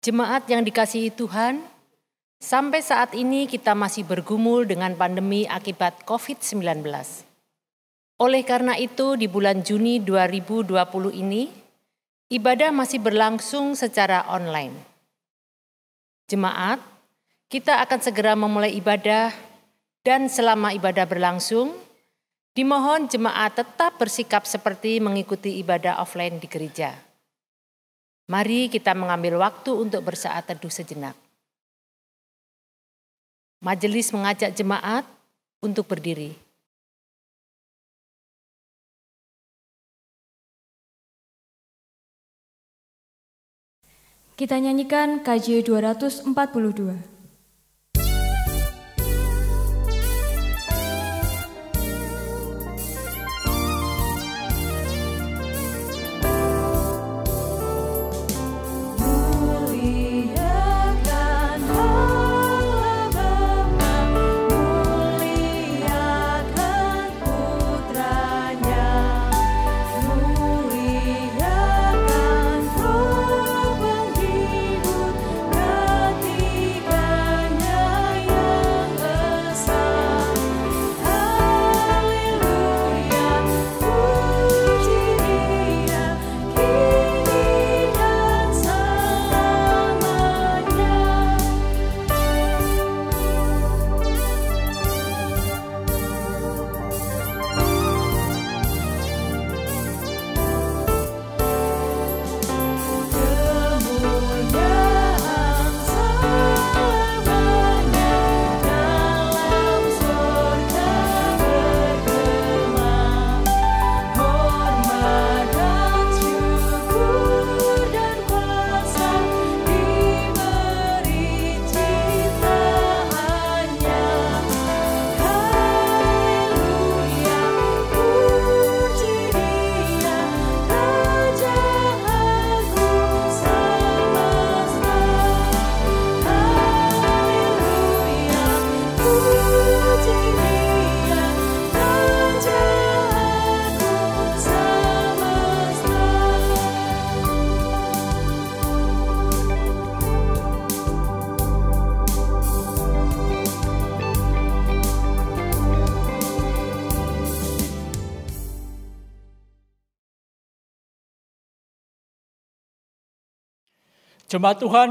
Jemaat yang dikasihi Tuhan, sampai saat ini kita masih bergumul dengan pandemi akibat COVID-19. Oleh karena itu, di bulan Juni 2020 ini, ibadah masih berlangsung secara online. Jemaat, kita akan segera memulai ibadah dan selama ibadah berlangsung, dimohon jemaat tetap bersikap seperti mengikuti ibadah offline di gereja. Mari kita mengambil waktu untuk bersaat teduh sejenak. Majelis mengajak jemaat untuk berdiri. Kita nyanyikan KJ 242. Jemaat Tuhan,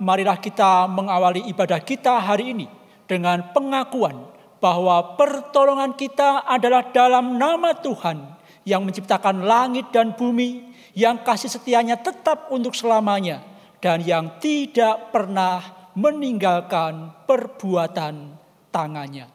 marilah kita mengawali ibadah kita hari ini dengan pengakuan bahwa pertolongan kita adalah dalam nama Tuhan yang menciptakan langit dan bumi, yang kasih setianya tetap untuk selamanya, dan yang tidak pernah meninggalkan perbuatan tangannya.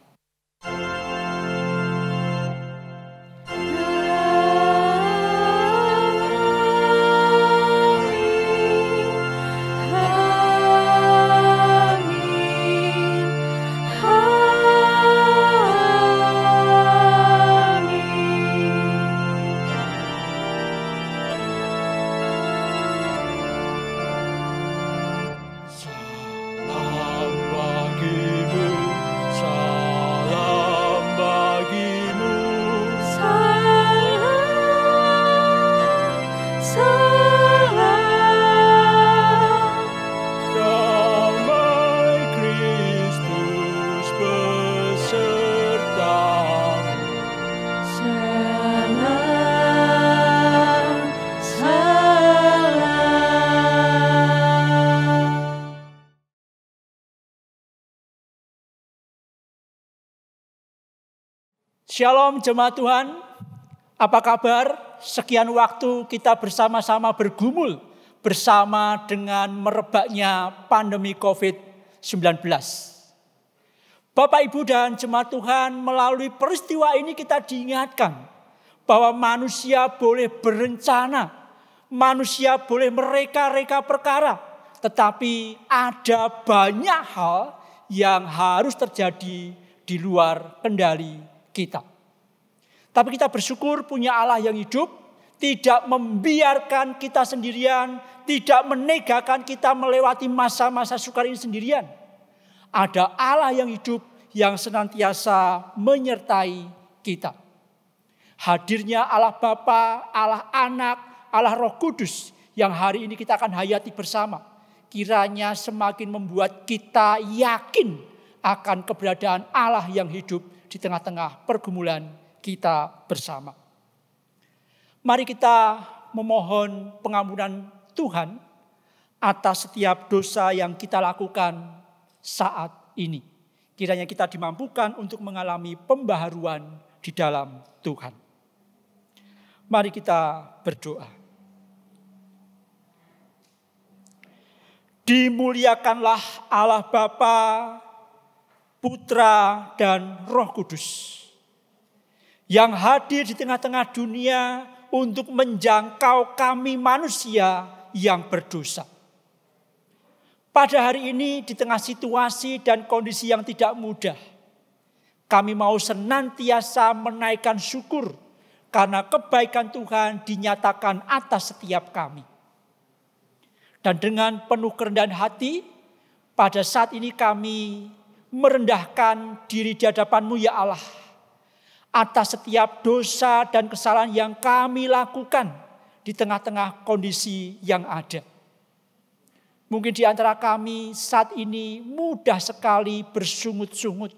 Shalom jemaat Tuhan, apa kabar? Sekian waktu kita bersama-sama bergumul bersama dengan merebaknya pandemi COVID-19. Bapak, Ibu, dan jemaat Tuhan, melalui peristiwa ini kita diingatkan bahwa manusia boleh berencana, manusia boleh mereka-reka perkara, tetapi ada banyak hal yang harus terjadi di luar kendali kita. Tapi kita bersyukur punya Allah yang hidup, tidak membiarkan kita sendirian, tidak menegakan kita melewati masa-masa sukar ini sendirian. Ada Allah yang hidup yang senantiasa menyertai kita. Hadirnya Allah Bapa, Allah Anak, Allah Roh Kudus yang hari ini kita akan hayati bersama. kiranya semakin membuat kita yakin akan keberadaan Allah yang hidup di tengah-tengah pergumulan kita bersama. Mari kita memohon pengampunan Tuhan atas setiap dosa yang kita lakukan saat ini. Kiranya kita dimampukan untuk mengalami pembaharuan di dalam Tuhan. Mari kita berdoa. Dimuliakanlah Allah Bapa, Putra, dan Roh Kudus yang hadir di tengah-tengah dunia untuk menjangkau kami manusia yang berdosa. Pada hari ini di tengah situasi dan kondisi yang tidak mudah, kami mau senantiasa menaikkan syukur karena kebaikan Tuhan dinyatakan atas setiap kami. Dan dengan penuh kerendahan hati, pada saat ini kami merendahkan diri di hadapan-Mu ya Allah, atas setiap dosa dan kesalahan yang kami lakukan di tengah-tengah kondisi yang ada. Mungkin di antara kami saat ini mudah sekali bersungut-sungut.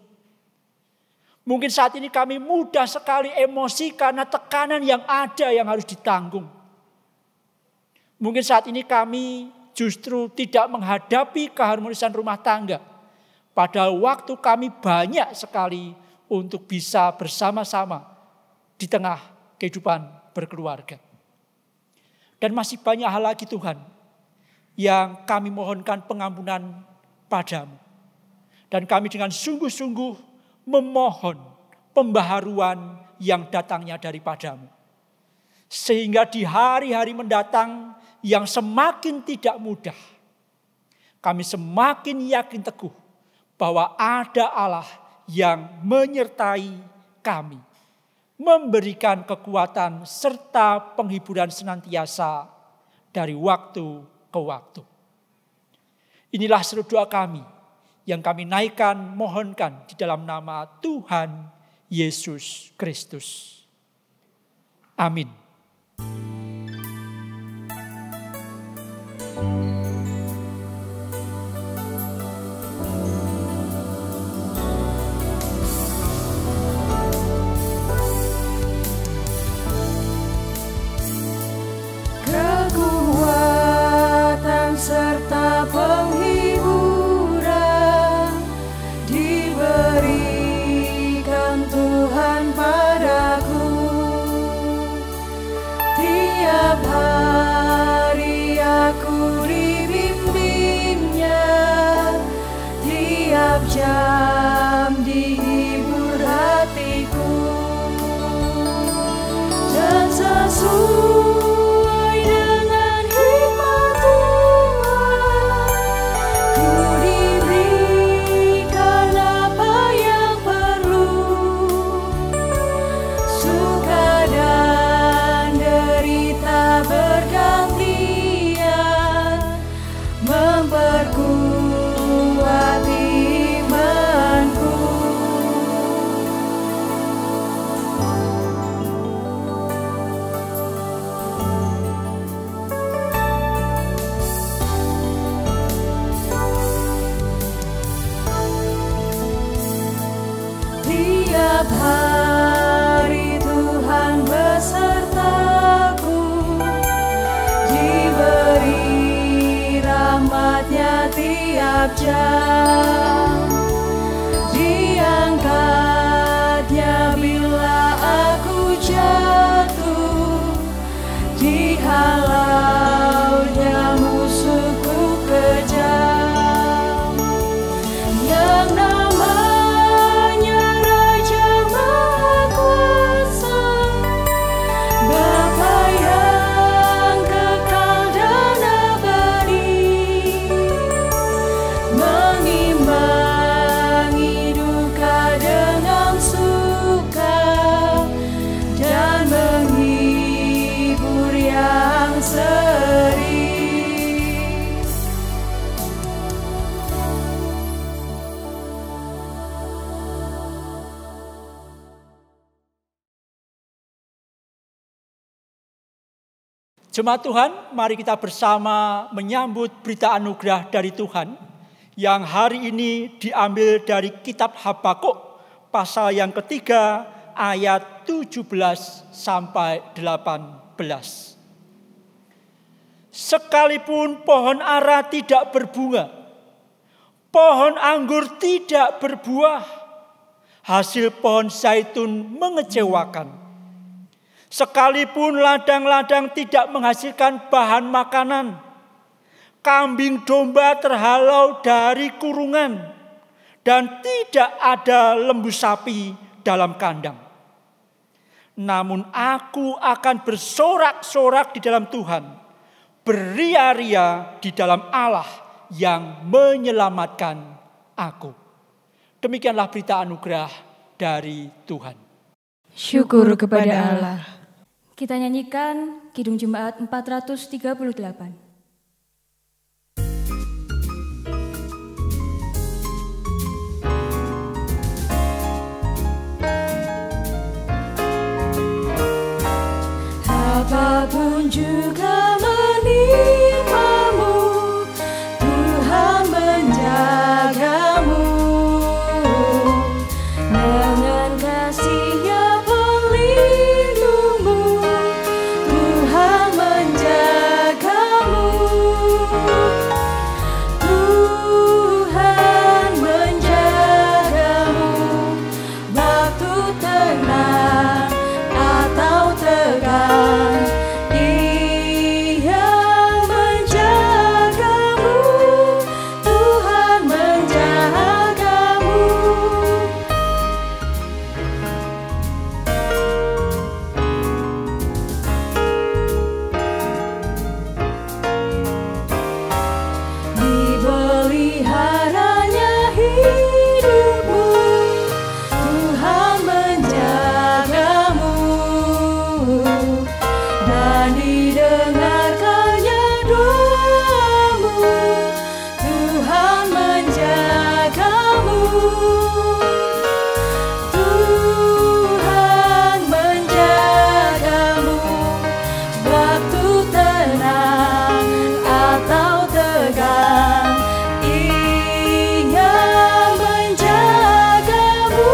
Mungkin saat ini kami mudah sekali emosi karena tekanan yang ada yang harus ditanggung. Mungkin saat ini kami justru tidak menghadapi keharmonisan rumah tangga. Padahal waktu kami banyak sekali untuk bisa bersama-sama di tengah kehidupan berkeluarga. Dan masih banyak hal lagi Tuhan yang kami mohonkan pengampunan padamu. Dan kami dengan sungguh-sungguh memohon pembaharuan yang datangnya daripadamu. Sehingga di hari-hari mendatang yang semakin tidak mudah, kami semakin yakin teguh bahwa ada Allah yang menyertai kami, memberikan kekuatan serta penghiburan senantiasa dari waktu ke waktu. Inilah seluruh doa kami yang kami naikkan, mohonkan di dalam nama Tuhan Yesus Kristus. Amin. Kekuatan serta penghiburan diberikan Tuhan padaku. Tiap hari aku dibimbingnya, tiap jam dihibur hatiku, dan sesuai dengan hikmat Tuhan, ku diberikan apa yang perlu, suka dan derita bergantian, memperkuat imanku. Tiap hari Tuhan besertaku, diberi rahmat-Nya tiap jam, diangkat-Nya bila aku jatuh, dihalau-Nya musuhku kejam. Yang namanya Raja Maha Kuasa, Bapa yang kekal dan abadi, mengimbangi duka dengan suka, dan menghibur yang sedih. Jemaat Tuhan, mari kita bersama menyambut berita anugerah dari Tuhan yang hari ini diambil dari kitab Habakuk pasal yang ketiga ayat 17 sampai 18. Sekalipun pohon ara tidak berbunga, pohon anggur tidak berbuah, hasil pohon zaitun mengecewakan. Sekalipun ladang-ladang tidak menghasilkan bahan makanan, kambing domba terhalau dari kurungan, dan tidak ada lembu sapi dalam kandang. Namun aku akan bersorak-sorak di dalam Tuhan, beria-ria di dalam Allah yang menyelamatkan aku. Demikianlah berita anugerah dari Tuhan. Syukur kepada Allah. Kita nyanyikan Kidung Jemaat 438. Apapun juga menimpamu, Tuhan menjagamu. Dengan kasih-Nya pelindungmu, Tuhan menjagamu. Tuhan menjagamu waktu tenang atau tegang. Ia menjagamu, Tuhan menjagamu. Dipeliharanya hidupmu, Tuhan menjagamu. Dan didengarkannya doamu, Tuhan menjagamu. Tuhan menjagamu waktu tenang atau tegang. Ia menjagamu,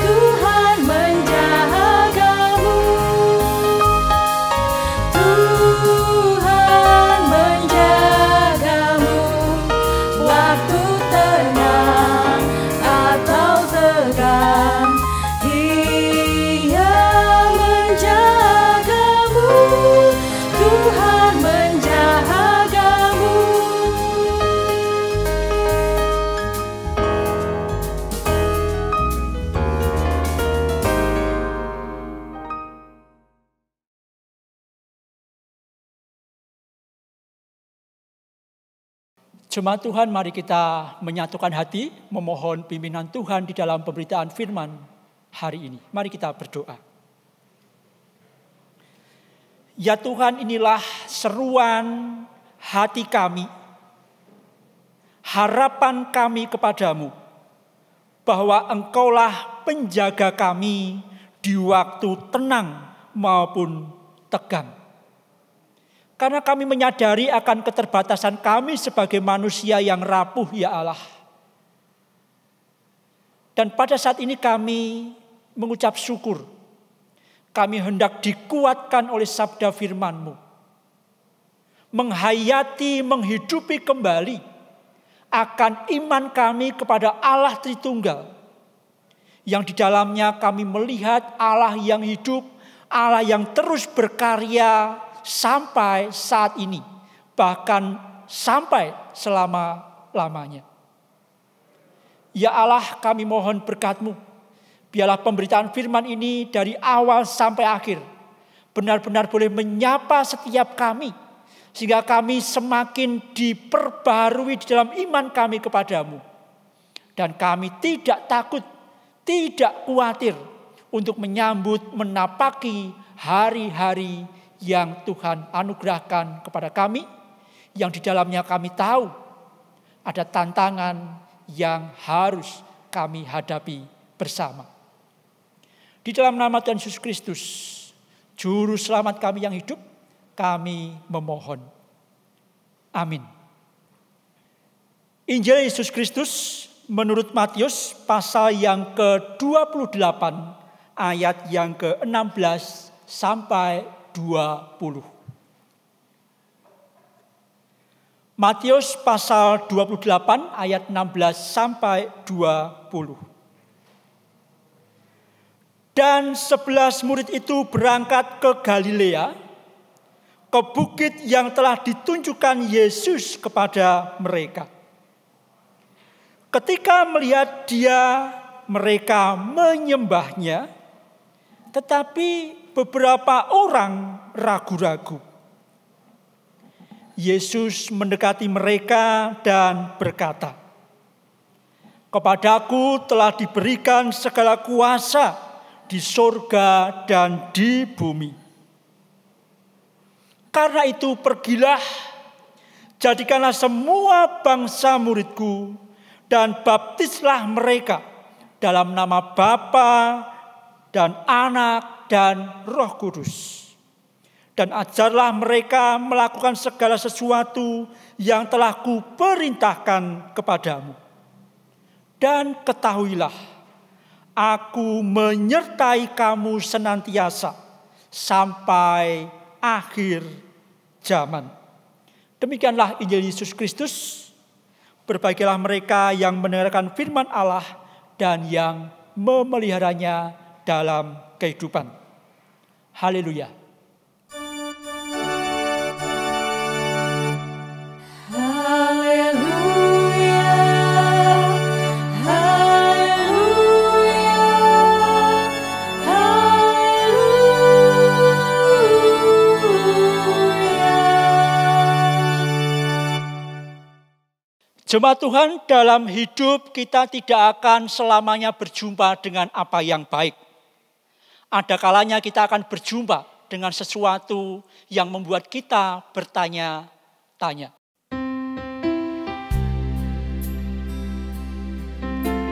Tuhan menjagamu. Tuhan menjagamu waktu tenang atau tegang. Ia menjagamu, Tuhan menjagamu. Jemaat Tuhan, mari kita menyatukan hati, memohon pimpinan Tuhan di dalam pemberitaan firman hari ini. Mari kita berdoa. Ya Tuhan, inilah seruan hati kami, harapan kami kepadamu, bahwa Engkaulah penjaga kami di waktu tenang maupun tegang. Karena kami menyadari akan keterbatasan kami sebagai manusia yang rapuh, ya Allah. Dan pada saat ini kami mengucap syukur. Kami hendak dikuatkan oleh sabda firman-Mu. Menghayati, menghidupi kembali akan iman kami kepada Allah Tritunggal. Yang di dalamnya kami melihat Allah yang hidup, Allah yang terus berkarya sampai saat ini, bahkan sampai selama-lamanya. Ya Allah, kami mohon berkat-Mu. Biarlah pemberitaan firman ini dari awal sampai akhir benar-benar boleh menyapa setiap kami, sehingga kami semakin diperbarui di dalam iman kami kepadamu. Dan kami tidak takut, tidak khawatir untuk menyambut, menapaki hari-hari yang Tuhan anugerahkan kepada kami, yang di dalamnya kami tahu ada tantangan yang harus kami hadapi bersama. Di dalam nama Tuhan Yesus Kristus, Juru Selamat kami yang hidup, kami memohon. Amin. Injil Yesus Kristus menurut Matius pasal yang ke-28 ayat yang ke-16 sampai 20. Matius pasal 28 ayat 16 sampai 20. Dan 11 murid itu berangkat ke Galilea, ke bukit yang telah ditunjukkan Yesus kepada mereka. Ketika melihat Dia, mereka menyembahnya, tetapi beberapa orang ragu-ragu. Yesus mendekati mereka dan berkata, "Kepadaku telah diberikan segala kuasa di sorga dan di bumi. Karena itu pergilah, jadikanlah semua bangsa muridku, dan baptislah mereka dalam nama Bapa dan Anak dan Roh Kudus. Dan ajarlah mereka melakukan segala sesuatu yang telah kuperintahkan kepadamu. Dan ketahuilah, aku menyertai kamu senantiasa sampai akhir zaman." Demikianlah Injil Yesus Kristus. Berbahagialah mereka yang mendengarkan firman Allah dan yang memeliharanya dalam kehidupan. Haleluya. Jemaat Tuhan, dalam hidup kita tidak akan selamanya berjumpa dengan apa yang baik. Ada kalanya kita akan berjumpa dengan sesuatu yang membuat kita bertanya-tanya.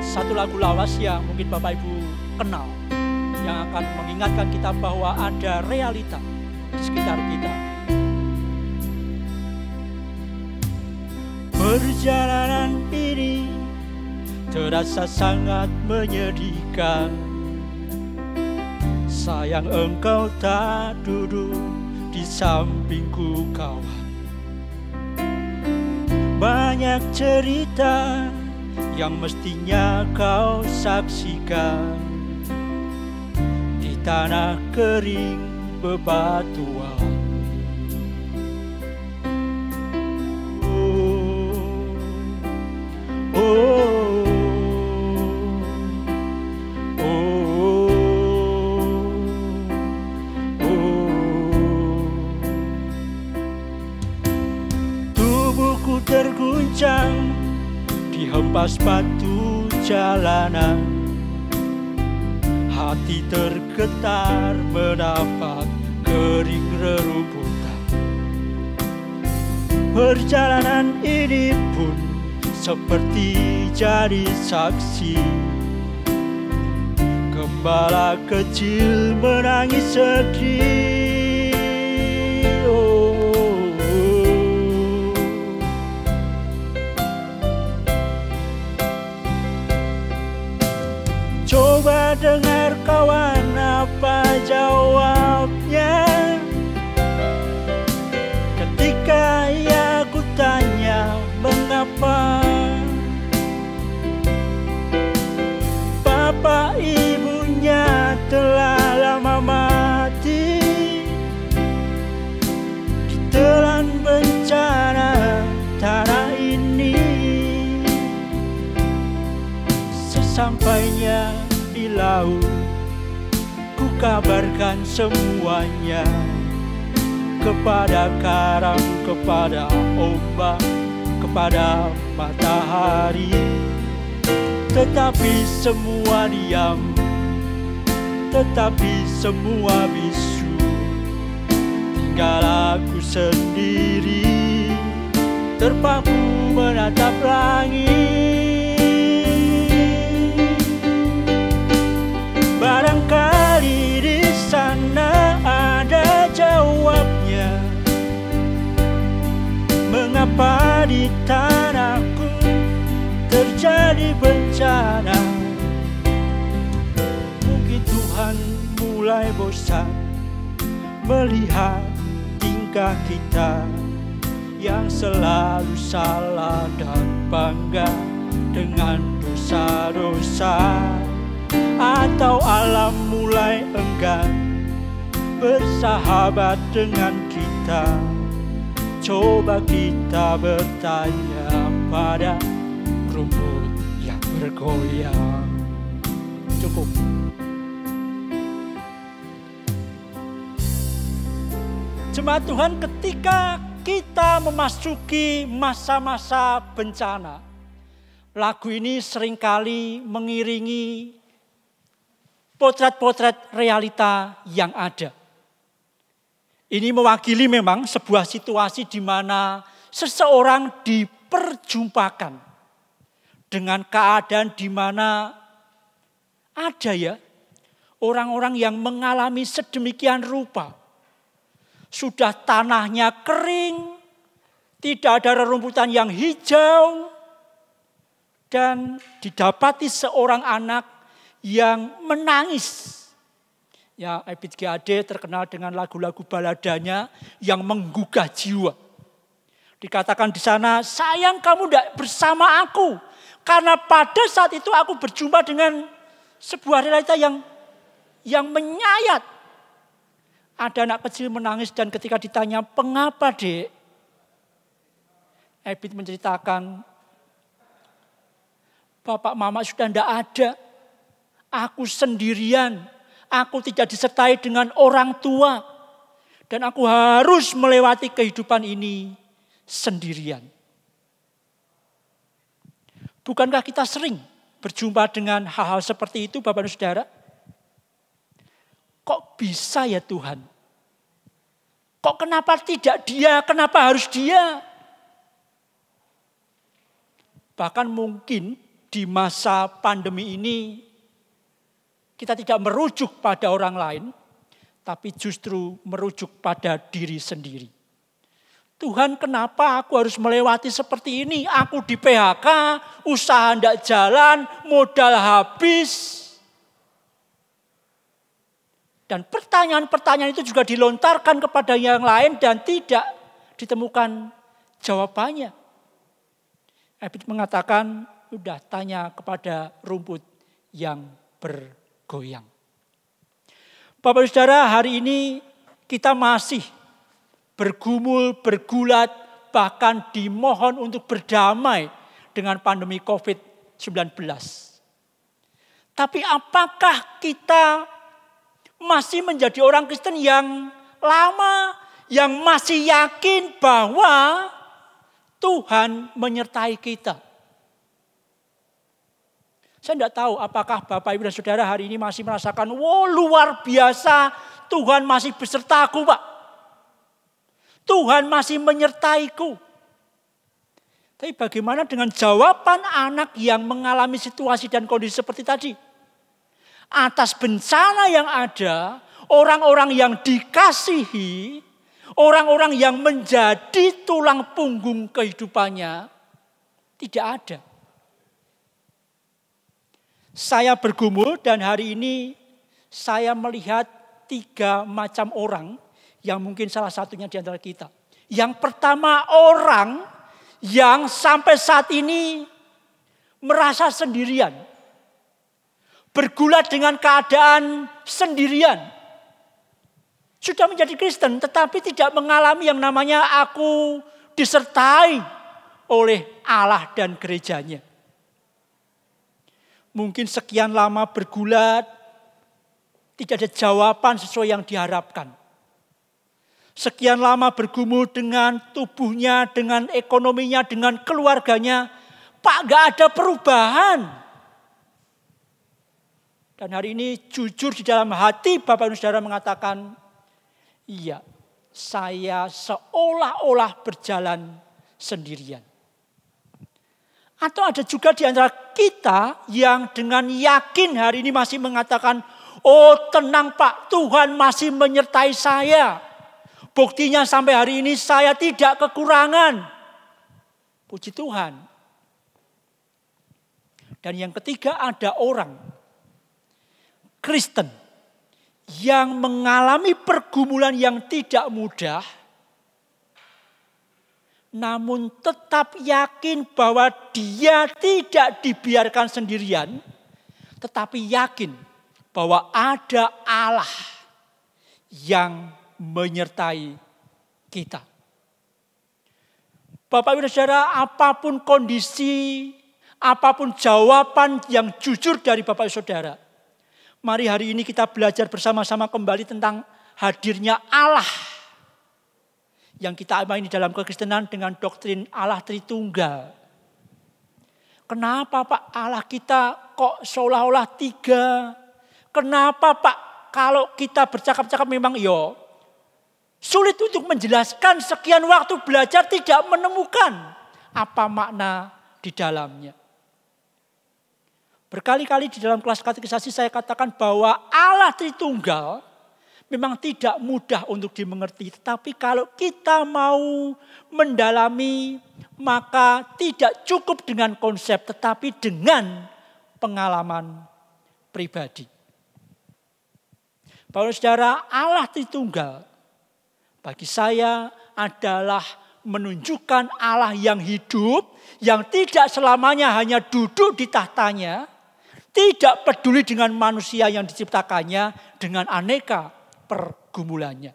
Satu lagu lawas yang mungkin Bapak Ibu kenal, yang akan mengingatkan kita bahwa ada realita di sekitar kita. Perjalanan ini terasa sangat menyedihkan. Sayang engkau tak duduk di sampingku kawan. Banyak cerita yang mestinya kau saksikan di tanah kering bebatuan. Tubuhku terguncang dihempas batu jalanan, hati tergetar menatap kering rerumputan. Perjalanan ini pun seperti jadi saksi. Gembala kecil menangis sedih. Coba dengar kawan apa jawabnya. Ketika ia kutanya mengapa bapak ibunya telah lama mati, ditelan bencana tanah ini. Sesampainya di laut, ku kabarkan semuanya kepada karang, kepada ombak, kepada matahari. Tetapi semua diam, tetapi semua bisu. Tinggal aku sendiri, terpaku menatap langit. Barangkali di sana ada jawabnya. di tanahku terjadi bencana. Mungkin Tuhan mulai bosan melihat tingkah kita yang selalu salah dan bangga dengan dosa-dosa. Atau alam mulai enggan bersahabat dengan kita. Coba kita bertanya pada rumput yang bergoyang. Cukup. Jemaat Tuhan, ketika kita memasuki masa-masa bencana, lagu ini seringkali mengiringi potret-potret realita yang ada. Ini mewakili memang sebuah situasi di mana seseorang diperjumpakan dengan keadaan di mana ada ya orang-orang yang mengalami sedemikian rupa. Sudah tanahnya kering, tidak ada rerumputan yang hijau, dan didapati seorang anak yang menangis. Ya, Ebit GAD terkenal dengan lagu-lagu baladanya yang menggugah jiwa. Dikatakan di sana, sayang kamu tidak bersama aku. Karena pada saat itu aku berjumpa dengan sebuah realita yang menyayat. Ada anak kecil menangis dan ketika ditanya, "Pengapa, Dek?" Ebit menceritakan, "Bapak mama sudah tidak ada. Aku sendirian. Aku tidak disertai dengan orang tua. Dan aku harus melewati kehidupan ini sendirian." Bukankah kita sering berjumpa dengan hal-hal seperti itu, Bapak dan Saudara? Kok bisa ya Tuhan? Kok kenapa tidak dia? Kenapa harus dia? Bahkan mungkin di masa pandemi ini kita tidak merujuk pada orang lain, tapi justru merujuk pada diri sendiri. Tuhan, kenapa aku harus melewati seperti ini? Aku di PHK, usaha tidak jalan, modal habis. Dan pertanyaan-pertanyaan itu juga dilontarkan kepada yang lain dan tidak ditemukan jawabannya. Ebit mengatakan, udah tanya kepada rumput yang bergoyang. Bapak Saudara, hari ini kita masih bergumul, bergulat, bahkan dimohon untuk berdamai dengan pandemi COVID-19. Tapi apakah kita masih menjadi orang Kristen yang lama, yang masih yakin bahwa Tuhan menyertai kita? Saya tidak tahu apakah Bapak, Ibu, dan Saudara hari ini masih merasakan, wow, luar biasa, Tuhan masih besertaku, Pak. Tuhan masih menyertaiku. Tapi bagaimana dengan jawaban anak yang mengalami situasi dan kondisi seperti tadi? Atas bencana yang ada, orang-orang yang dikasihi, orang-orang yang menjadi tulang punggung kehidupannya, tidak ada. Saya bergumul dan hari ini saya melihat 3 macam orang yang mungkin salah satunya di antara kita. Yang pertama, orang yang sampai saat ini merasa sendirian. Bergulat dengan keadaan sendirian. Sudah menjadi Kristen tetapi tidak mengalami yang namanya aku disertai oleh Allah dan gerejanya. Mungkin sekian lama bergulat, tidak ada jawaban sesuai yang diharapkan. Sekian lama bergumul dengan tubuhnya, dengan ekonominya, dengan keluarganya. Pak, gak ada perubahan. Dan hari ini jujur di dalam hati Bapak dan Saudara mengatakan, iya, saya seolah-olah berjalan sendirian. Atau ada juga di antara kita yang dengan yakin hari ini masih mengatakan, oh tenang Pak, Tuhan masih menyertai saya. Buktinya sampai hari ini saya tidak kekurangan. Puji Tuhan. Dan yang ketiga, ada orang Kristen yang mengalami pergumulan yang tidak mudah, namun tetap yakin bahwa dia tidak dibiarkan sendirian, tetapi yakin bahwa ada Allah yang menyertai kita. Bapak Ibu Saudara, apapun kondisi, apapun jawaban yang jujur dari Bapak Ibu Saudara, mari hari ini kita belajar bersama-sama kembali tentang hadirnya Allah yang kita imani dalam kekristenan dengan doktrin Allah Tritunggal. Kenapa Pak Allah kita kok seolah-olah tiga? Kenapa Pak kalau kita bercakap-cakap memang sulit untuk menjelaskan, sekian waktu belajar tidak menemukan apa makna di dalamnya. Berkali-kali di dalam kelas katekisasi saya katakan bahwa Allah Tritunggal memang tidak mudah untuk dimengerti. Tetapi kalau kita mau mendalami, maka tidak cukup dengan konsep, tetapi dengan pengalaman pribadi. Bapak Saudara, Allah Tritunggal bagi saya adalah menunjukkan Allah yang hidup, yang tidak selamanya hanya duduk di tahtanya, tidak peduli dengan manusia yang diciptakannya dengan aneka pergumulannya.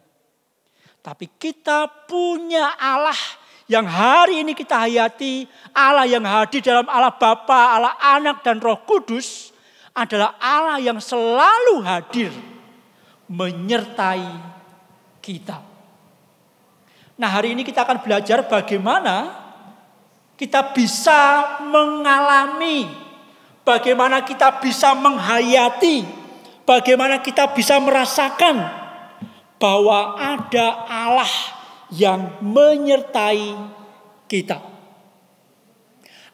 Tapi kita punya Allah yang hari ini kita hayati, Allah yang hadir dalam Allah Bapa, Allah Anak dan Roh Kudus adalah Allah yang selalu hadir menyertai kita. Nah, hari ini kita akan belajar bagaimana kita bisa mengalami, bagaimana kita bisa menghayati, bagaimana kita bisa merasakan bahwa ada Allah yang menyertai kita.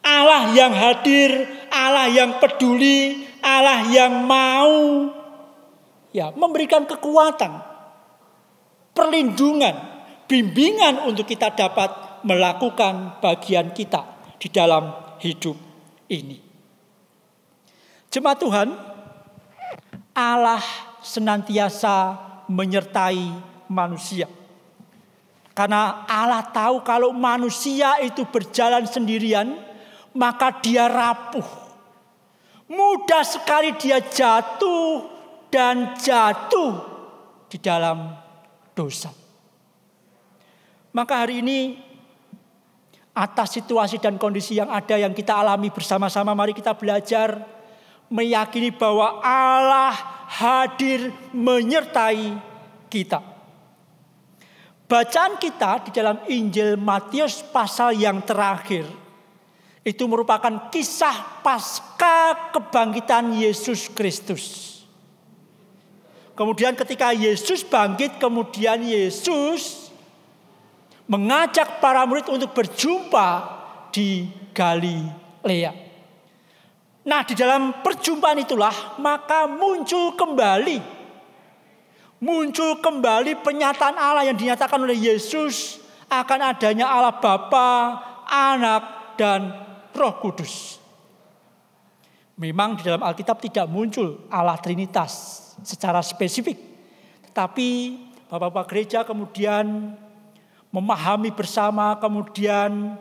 Allah yang hadir, Allah yang peduli, Allah yang mau memberikan kekuatan, perlindungan, bimbingan untuk kita dapat melakukan bagian kita di dalam hidup ini. Jemaat Tuhan, Allah senantiasa menyertai manusia. Karena Allah tahu kalau manusia itu berjalan sendirian, maka dia rapuh. Mudah sekali dia jatuh dan jatuh di dalam dosa. Maka hari ini atas situasi dan kondisi yang ada yang kita alami bersama-sama, mari kita belajar meyakini bahwa Allah hadir menyertai kita. Bacaan kita di dalam Injil Matius pasal yang terakhir itu merupakan kisah pasca kebangkitan Yesus Kristus. Kemudian ketika Yesus bangkit, kemudian Yesus mengajak para murid untuk berjumpa di Galilea. Nah, di dalam perjumpaan itulah maka muncul kembali pernyataan Allah yang dinyatakan oleh Yesus akan adanya Allah Bapa, Anak, dan Roh Kudus. Memang di dalam Alkitab tidak muncul Allah Trinitas secara spesifik. Tetapi Bapak-bapak gereja kemudian memahami bersama, kemudian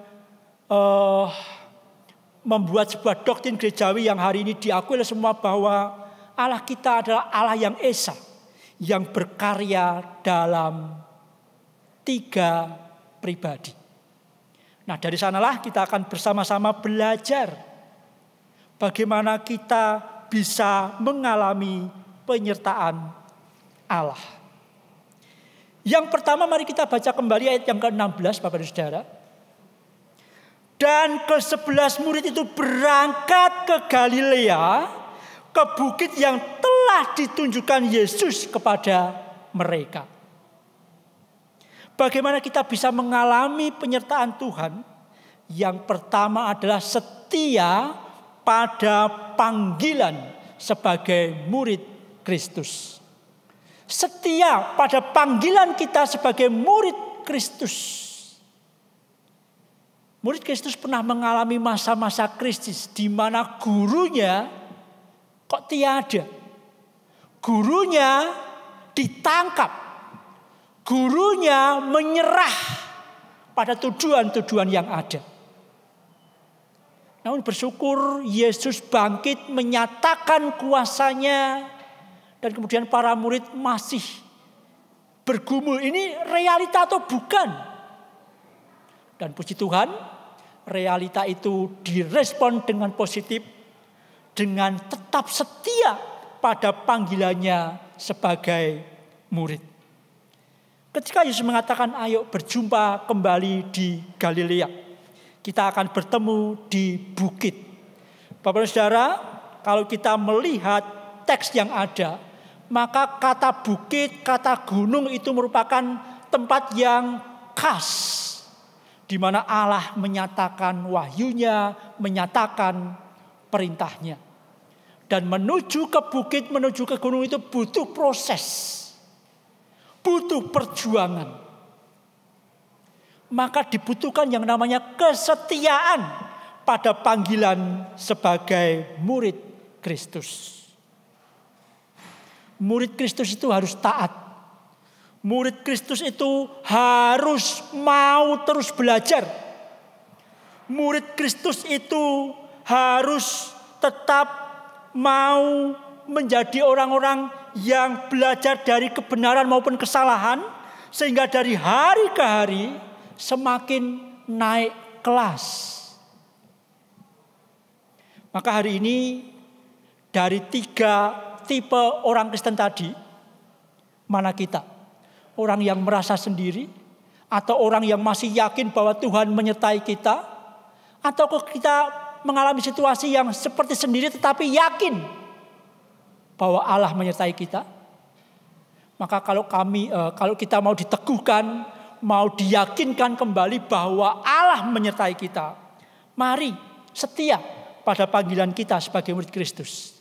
membuat sebuah doktrin gerejawi yang hari ini diakui oleh semua bahwa Allah kita adalah Allah yang esa, yang berkarya dalam 3 pribadi. Nah, dari sanalah kita akan bersama-sama belajar bagaimana kita bisa mengalami penyertaan Allah. Yang pertama, mari kita baca kembali ayat yang ke-16, Bapak dan Saudara. Dan ke-11 murid itu berangkat ke Galilea, ke bukit yang telah ditunjukkan Yesus kepada mereka. Bagaimana kita bisa mengalami penyertaan Tuhan? Yang pertama adalah setia pada panggilan sebagai murid Kristus. Setia pada panggilan kita sebagai murid Kristus. Murid Kristus pernah mengalami masa-masa krisis di mana gurunya kok tiada. Gurunya ditangkap. Gurunya menyerah pada tuduhan-tuduhan yang ada. Namun bersyukur Yesus bangkit menyatakan kuasanya. Dan kemudian para murid masih bergumul. Ini realita atau bukan? Dan puji Tuhan, realita itu direspon dengan positif, dengan tetap setia pada panggilannya sebagai murid. Ketika Yesus mengatakan, ayo berjumpa kembali di Galilea, kita akan bertemu di bukit. Bapak dan Saudara, kalau kita melihat teks yang ada, maka kata bukit, kata gunung itu merupakan tempat yang khas, di mana Allah menyatakan wahyunya, menyatakan perintahnya. Dan menuju ke bukit, menuju ke gunung itu butuh proses. Butuh perjuangan. Maka dibutuhkan yang namanya kesetiaan pada panggilan sebagai murid Kristus. Murid Kristus itu harus taat. Murid Kristus itu harus mau terus belajar. Murid Kristus itu harus tetap mau menjadi orang-orang yang belajar dari kebenaran maupun kesalahan. Sehingga dari hari ke hari semakin naik kelas. Maka hari ini dari 3 tipe orang Kristen tadi, mana kita? Orang yang merasa sendiri, atau orang yang masih yakin bahwa Tuhan menyertai kita, atau kita mengalami situasi yang seperti sendiri tetapi yakin bahwa Allah menyertai kita. Maka kalau kita mau diteguhkan, mau diyakinkan kembali bahwa Allah menyertai kita, mari setia pada panggilan kita sebagai murid Kristus.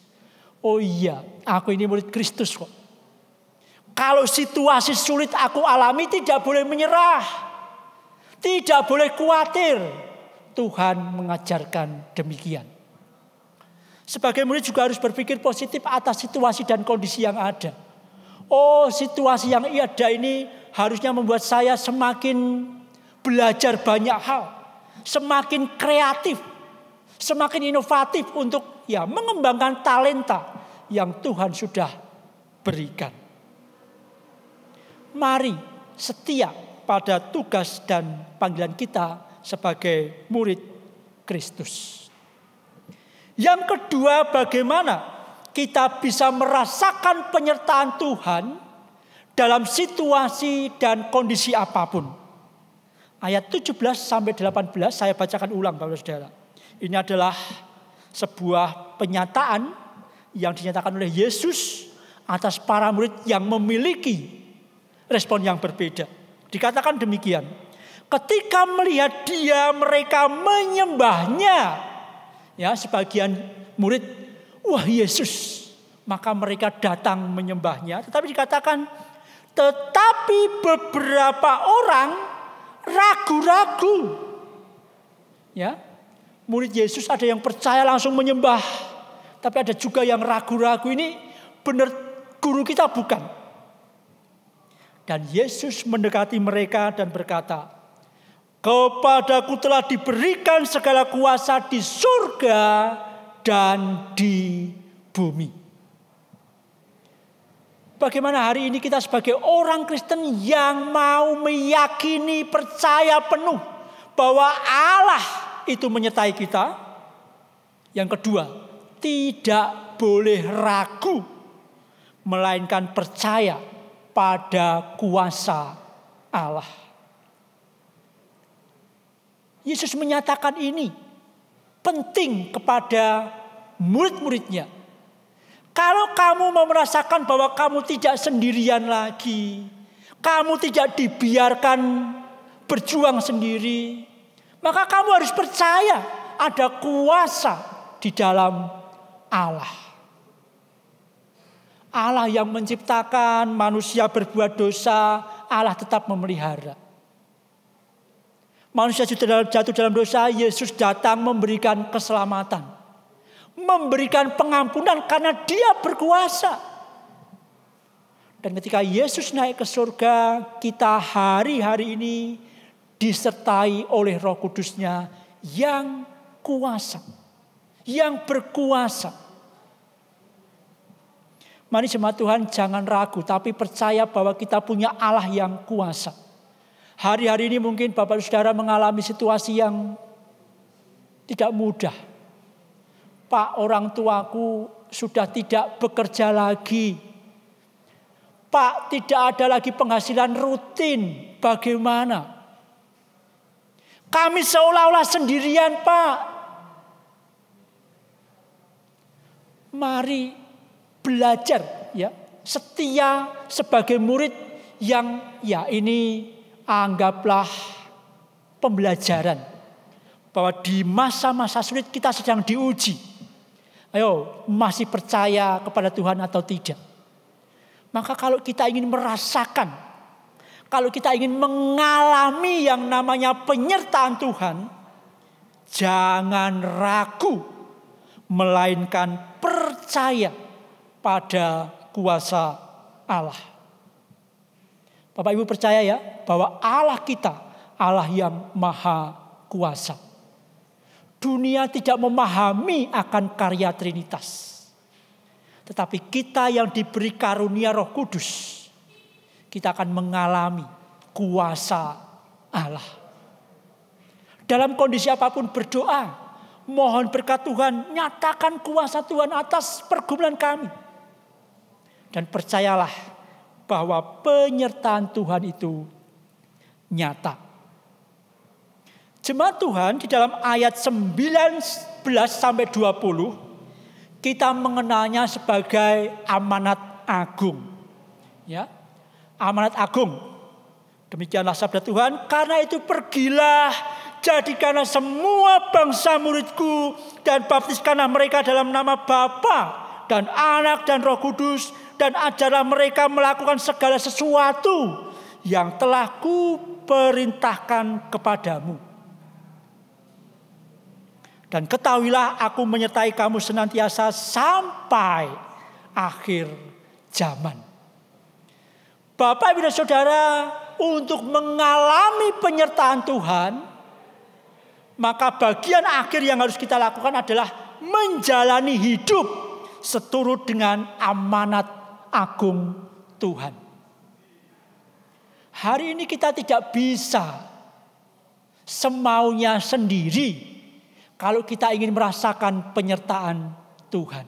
Oh iya, aku ini murid Kristus kok. Kalau situasi sulit aku alami, tidak boleh menyerah. Tidak boleh khawatir. Tuhan mengajarkan demikian. Sebagai murid juga harus berpikir positif atas situasi dan kondisi yang ada. Oh, situasi yang ada ini harusnya membuat saya semakin belajar banyak hal. Semakin kreatif. Semakin inovatif untuk mengembangkan talenta yang Tuhan sudah berikan. Mari setia pada tugas dan panggilan kita sebagai murid Kristus. Yang kedua, bagaimana kita bisa merasakan penyertaan Tuhan dalam situasi dan kondisi apapun. Ayat 17 sampai 18 saya bacakan ulang Bapak Saudara. Ini adalah sebuah penyataan yang dinyatakan oleh Yesus atas para murid yang memiliki respon yang berbeda. Dikatakan demikian. Ketika melihat dia, mereka menyembahnya. Ya, sebagian murid, wah Yesus. Maka mereka datang menyembahnya. Tetapi dikatakan, tetapi beberapa orang ragu-ragu. Ya, murid Yesus ada yang percaya langsung menyembah. Tapi ada juga yang ragu-ragu, ini benar guru kita bukan. Dan Yesus mendekati mereka dan berkata, kepadaku telah diberikan segala kuasa di surga dan di bumi. Bagaimana hari ini kita sebagai orang Kristen yang mau meyakini, percaya penuh bahwa Allah itu menyertai kita. Yang kedua, tidak boleh ragu, melainkan percaya pada kuasa Allah. Yesus menyatakan ini penting kepada murid-muridnya. Kalau kamu mau merasakan bahwa kamu tidak sendirian lagi, kamu tidak dibiarkan berjuang sendiri, maka kamu harus percaya ada kuasa di dalam Allah. Allah yang menciptakan manusia berbuat dosa, Allah tetap memelihara. Manusia sudah jatuh dalam dosa, Yesus datang memberikan keselamatan. Memberikan pengampunan karena Dia berkuasa. Dan ketika Yesus naik ke surga, kita hari-hari ini disertai oleh Roh Kudus-Nya yang kuasa, yang berkuasa. Mari jemaat Tuhan, jangan ragu, tapi percaya bahwa kita punya Allah yang kuasa. Hari-hari ini mungkin Bapak Saudara mengalami situasi yang tidak mudah. Pak, orang tuaku sudah tidak bekerja lagi. Pak, tidak ada lagi penghasilan rutin. Bagaimana? Kami seolah-olah sendirian, Pak. Mari belajar, ya, setia sebagai murid yang ya ini anggaplah pembelajaran bahwa di masa-masa sulit kita sedang diuji. Ayo, masih percaya kepada Tuhan atau tidak? Maka kalau kita ingin merasakan, kalau kita ingin mengalami yang namanya penyertaan Tuhan, jangan ragu, melainkan percaya pada kuasa Allah. Bapak Ibu percaya ya, bahwa Allah kita, Allah yang maha kuasa. Dunia tidak memahami akan karya Trinitas. Tetapi kita yang diberi karunia Roh Kudus, kita akan mengalami kuasa Allah. Dalam kondisi apapun berdoa, mohon berkat Tuhan, nyatakan kuasa Tuhan atas pergumulan kami. Dan percayalah bahwa penyertaan Tuhan itu nyata. Jemaat Tuhan, di dalam ayat 19 sampai 20, kita mengenalnya sebagai amanat agung. Ya. Amanat agung. Demikianlah sabda Tuhan, karena itu pergilah, jadikanlah semua bangsa muridku dan baptiskanlah mereka dalam nama Bapa dan Anak dan Roh Kudus, dan ajarlah mereka melakukan segala sesuatu yang telah kuperintahkan kepadamu. Dan ketahuilah aku menyertai kamu senantiasa sampai akhir zaman. Bapak Ibu dan Saudara, untuk mengalami penyertaan Tuhan, maka bagian akhir yang harus kita lakukan adalah menjalani hidup seturut dengan amanat agung Tuhan. Hari ini kita tidak bisa semaunya sendiri kalau kita ingin merasakan penyertaan Tuhan.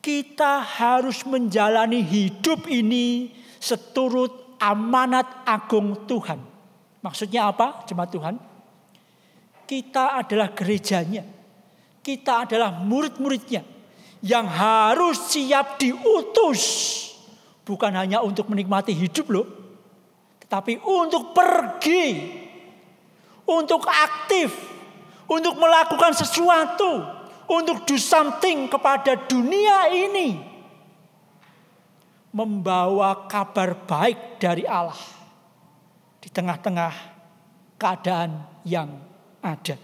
Kita harus menjalani hidup ini seturut amanat agung Tuhan. Maksudnya apa, jemaat Tuhan? Kita adalah gerejanya. Kita adalah murid-muridnya yang harus siap diutus. Bukan hanya untuk menikmati hidup loh, tetapi untuk pergi, untuk aktif, untuk melakukan sesuatu, untuk do something kepada dunia ini. Membawa kabar baik dari Allah di tengah-tengah keadaan yang ada.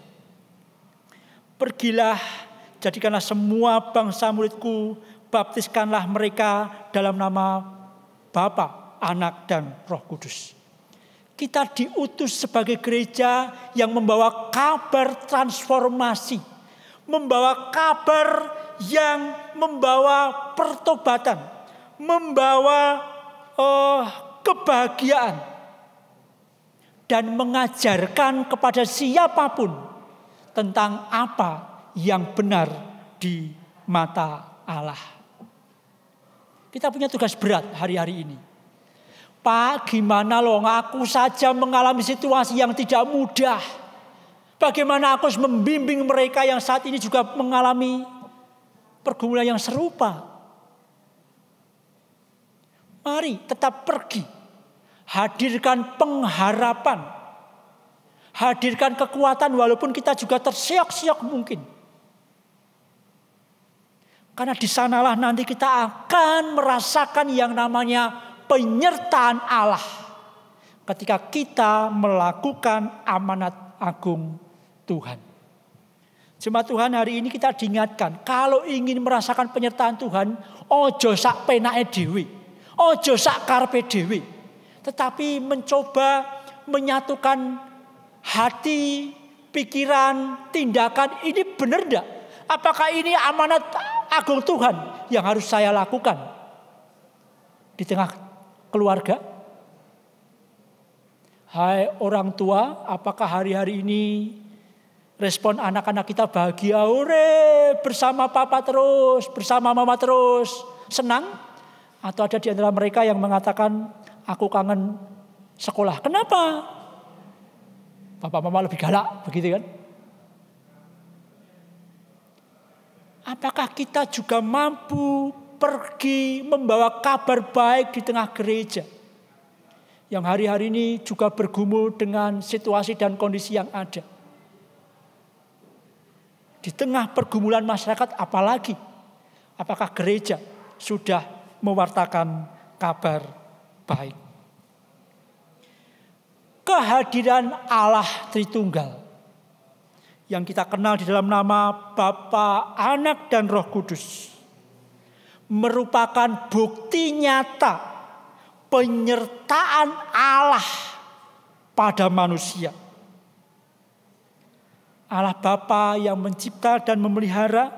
Pergilah, jadikanlah semua bangsa muridku, baptiskanlah mereka dalam nama Bapa, Anak, dan Roh Kudus. Kita diutus sebagai gereja yang membawa kabar transformasi, membawa kabar yang membawa pertobatan, membawa kebahagiaan, dan mengajarkan kepada siapapun tentang apa yang benar di mata Allah. Kita punya tugas berat hari-hari ini. Pak, gimana loh, aku saja mengalami situasi yang tidak mudah. Bagaimana aku harus membimbing mereka yang saat ini juga mengalami pergumulan yang serupa. Mari tetap pergi. Hadirkan pengharapan. Hadirkan kekuatan walaupun kita juga tersiok-siok mungkin. Karena di sanalah nanti kita akan merasakan yang namanya penyertaan Allah. ketika kita melakukan amanat agung Tuhan. Jemaat Tuhan, hari ini kita diingatkan, kalau ingin merasakan penyertaan Tuhan, ojo sak penake dhewe, ojo sak karepe dhewe, tetapi mencoba menyatukan hati, pikiran, tindakan. Ini benar enggak? Apakah ini amanat agung Tuhan yang harus saya lakukan di tengah keluarga? Hai orang tua, apakah hari-hari ini respon anak-anak kita bahagia, ore, bersama papa terus, bersama mama terus, senang? Atau ada di antara mereka yang mengatakan, aku kangen sekolah. Kenapa? Papa mama lebih galak, begitu kan? Apakah kita juga mampu pergi membawa kabar baik di tengah gereja yang hari-hari ini juga bergumul dengan situasi dan kondisi yang ada? Di tengah pergumulan masyarakat apalagi, apakah gereja sudah mewartakan kabar baik? Kehadiran Allah Tritunggal yang kita kenal di dalam nama Bapa, Anak, dan Roh Kudus merupakan bukti nyata penyertaan Allah pada manusia. Allah Bapa yang mencipta dan memelihara,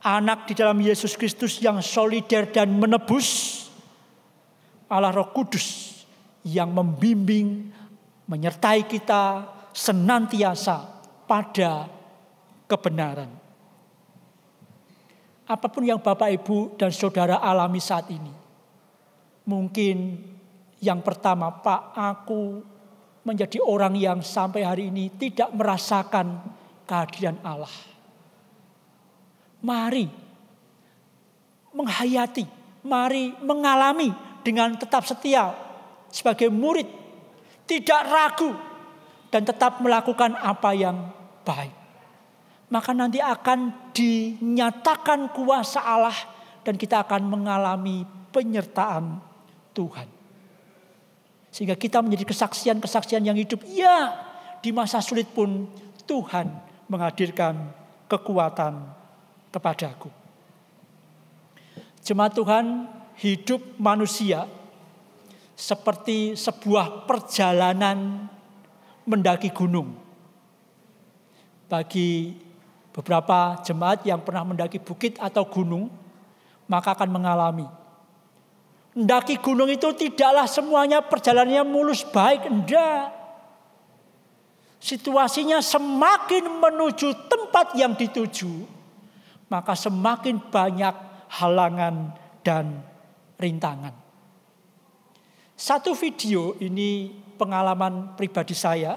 Anak di dalam Yesus Kristus yang solider dan menebus, Allah Roh Kudus yang membimbing, menyertai kita senantiasa pada kebenaran. Apapun yang Bapak, Ibu, dan Saudara alami saat ini, mungkin yang pertama, Pak, aku menjadi orang yang sampai hari ini tidak merasakan kehadiran Allah. Mari menghayati, mari mengalami dengan tetap setia sebagai murid, tidak ragu dan tetap melakukan apa yang baik. Maka nanti akan dinyatakan kuasa Allah dan kita akan mengalami penyertaan Tuhan. Sehingga kita menjadi kesaksian-kesaksian yang hidup. Ya, di masa sulit pun Tuhan menghadirkan kekuatan kepadaku. Jemaat Tuhan, hidup manusia seperti sebuah perjalanan mendaki gunung. Bagi beberapa jemaat yang pernah mendaki bukit atau gunung, maka akan mengalami. Mendaki gunung itu tidaklah semuanya perjalanannya mulus baik, enggak. Situasinya semakin menuju tempat yang dituju, maka semakin banyak halangan dan rintangan. Satu video ini pengalaman pribadi saya.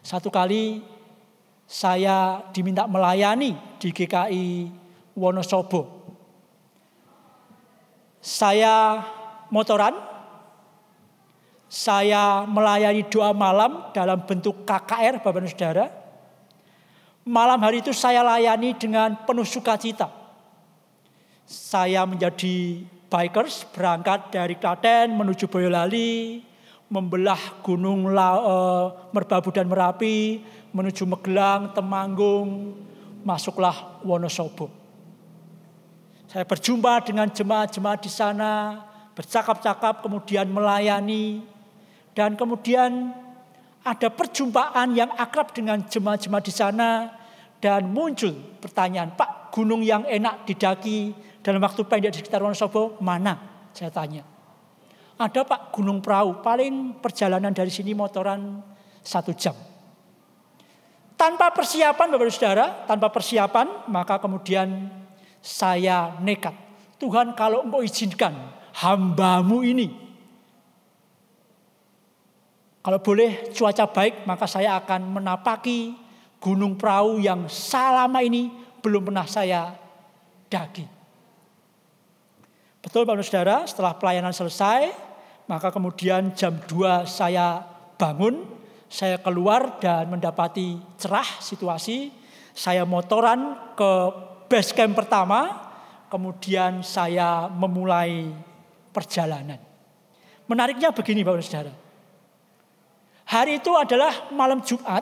Satu kali saya diminta melayani di GKI Wonosobo. Saya motoran, saya melayani doa malam dalam bentuk KKR, Bapak dan Saudara. Malam hari itu saya layani dengan penuh sukacita. Saya menjadi bikers, berangkat dari Klaten menuju Boyolali, membelah gunung Merbabu dan Merapi, menuju Magelang, Temanggung, masuklah Wonosobo. Saya berjumpa dengan jemaat-jemaat di sana, bercakap-cakap, kemudian melayani. Dan kemudian ada perjumpaan yang akrab dengan jemaat-jemaat di sana. Dan muncul pertanyaan, Pak, gunung yang enak didaki dalam waktu pendek di sekitar Wonosobo mana? Saya tanya. Ada Pak, Gunung Perahu, paling perjalanan dari sini motoran 1 jam. Tanpa persiapan, Bapak dan Saudara, tanpa persiapan, maka kemudian saya nekat. Tuhan, kalau Engkau izinkan hamba-Mu ini, kalau boleh cuaca baik, maka saya akan menapaki Gunung Perahu yang selama ini belum pernah saya daki. Betul Bapak dan Saudara, setelah pelayanan selesai, maka kemudian jam 2 saya bangun, saya keluar dan mendapati cerah situasi. Saya motoran ke base camp pertama, kemudian saya memulai perjalanan. Menariknya begini Bapak dan Saudara. Hari itu adalah malam Jumat.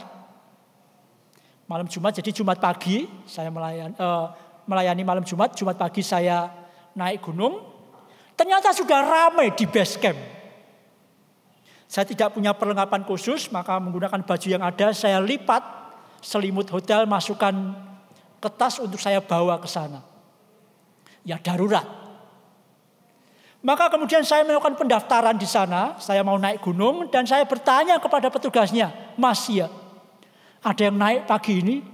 Malam Jumat, jadi Jumat pagi saya melayani malam Jumat. Jumat pagi saya naik gunung. Ternyata sudah ramai di base camp. Saya tidak punya perlengkapan khusus, maka menggunakan baju yang ada. Saya lipat selimut hotel, masukkan ke tas untuk saya bawa ke sana. Ya darurat. Maka kemudian saya melakukan pendaftaran di sana. Saya mau naik gunung dan saya bertanya kepada petugasnya. Mas ya, ada yang naik pagi ini?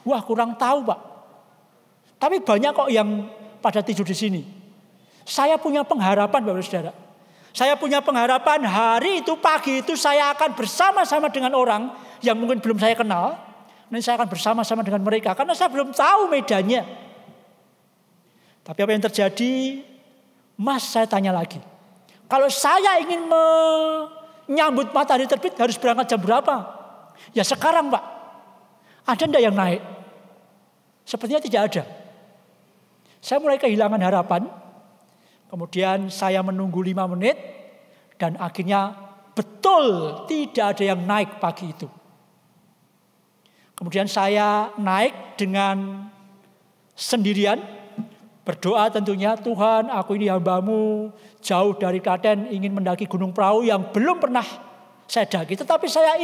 Wah kurang tahu Pak. Tapi banyak kok yang pada tidur di sini. Saya punya pengharapan Bapak Saudara. Saya punya pengharapan hari itu pagi itu saya akan bersama-sama dengan orang yang mungkin belum saya kenal. Dan saya akan bersama-sama dengan mereka karena saya belum tahu medannya. Tapi apa yang terjadi? Mas saya tanya lagi. Kalau saya ingin menyambut matahari terbit harus berangkat jam berapa? Ya sekarang Pak. Ada enggak yang naik? Sepertinya tidak ada. Saya mulai kehilangan harapan. Kemudian saya menunggu 5 menit. Dan akhirnya betul tidak ada yang naik pagi itu. Kemudian saya naik dengan sendirian. Berdoa tentunya, Tuhan aku ini hamba-Mu jauh dari Klaten ingin mendaki Gunung Prau yang belum pernah saya daki. Tetapi saya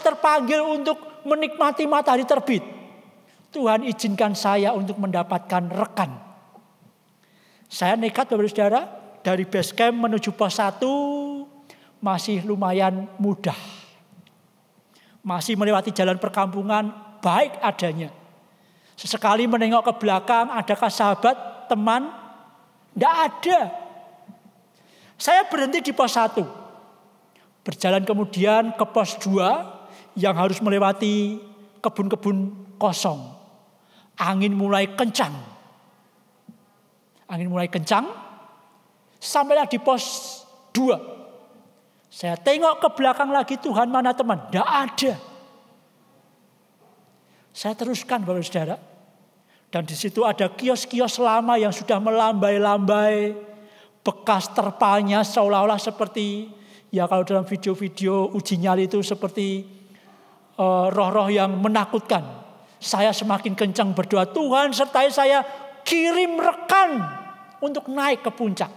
terpanggil untuk menikmati matahari terbit. Tuhan izinkan saya untuk mendapatkan rekan. Saya nekat Bapak Saudara, dari base camp menuju pos 1 masih lumayan mudah. Masih melewati jalan perkampungan baik adanya. Sesekali menengok ke belakang, adakah sahabat, teman? Tidak ada. Saya berhenti di pos 1. Berjalan kemudian ke pos 2 yang harus melewati kebun-kebun kosong. Angin mulai kencang. Sampailah di pos 2. Saya tengok ke belakang lagi, Tuhan mana teman? Tidak ada. Saya teruskan Bapak Saudara. Dan di situ ada kios-kios lama yang sudah melambai-lambai. Bekas terpalnya seolah-olah seperti, ya kalau dalam video-video uji nyali itu seperti roh-roh yang menakutkan. Saya semakin kencang berdoa, Tuhan sertai saya, kirim rekan untuk naik ke puncak.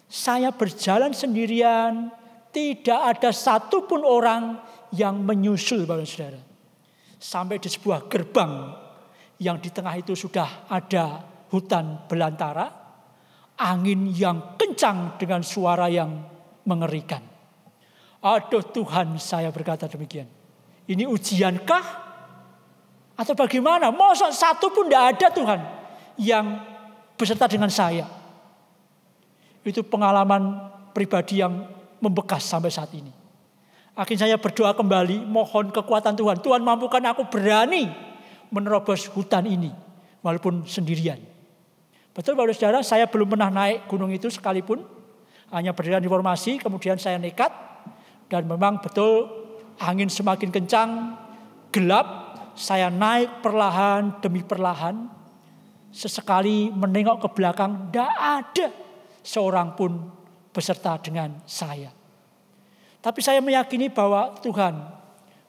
Saya berjalan sendirian, tidak ada satupun orang yang menyusul Bapak Saudara. Sampai di sebuah gerbang yang di tengah itu sudah ada hutan belantara, angin yang kencang dengan suara yang mengerikan. Aduh Tuhan, saya berkata demikian. Ini ujiankah? Atau bagaimana? Masa satu pun tidak ada Tuhan yang beserta dengan saya. Itu pengalaman pribadi yang membekas sampai saat ini. Akhirnya saya berdoa kembali, mohon kekuatan Tuhan. Tuhan mampukan aku berani menerobos hutan ini, walaupun sendirian. Betul Bapak Saudara, saya belum pernah naik gunung itu sekalipun. Hanya berdirian di formasi, kemudian saya nekat. Dan memang betul angin semakin kencang, gelap. Saya naik perlahan demi perlahan. Sesekali menengok ke belakang, tidak ada seorang pun beserta dengan saya. Tapi saya meyakini bahwa Tuhan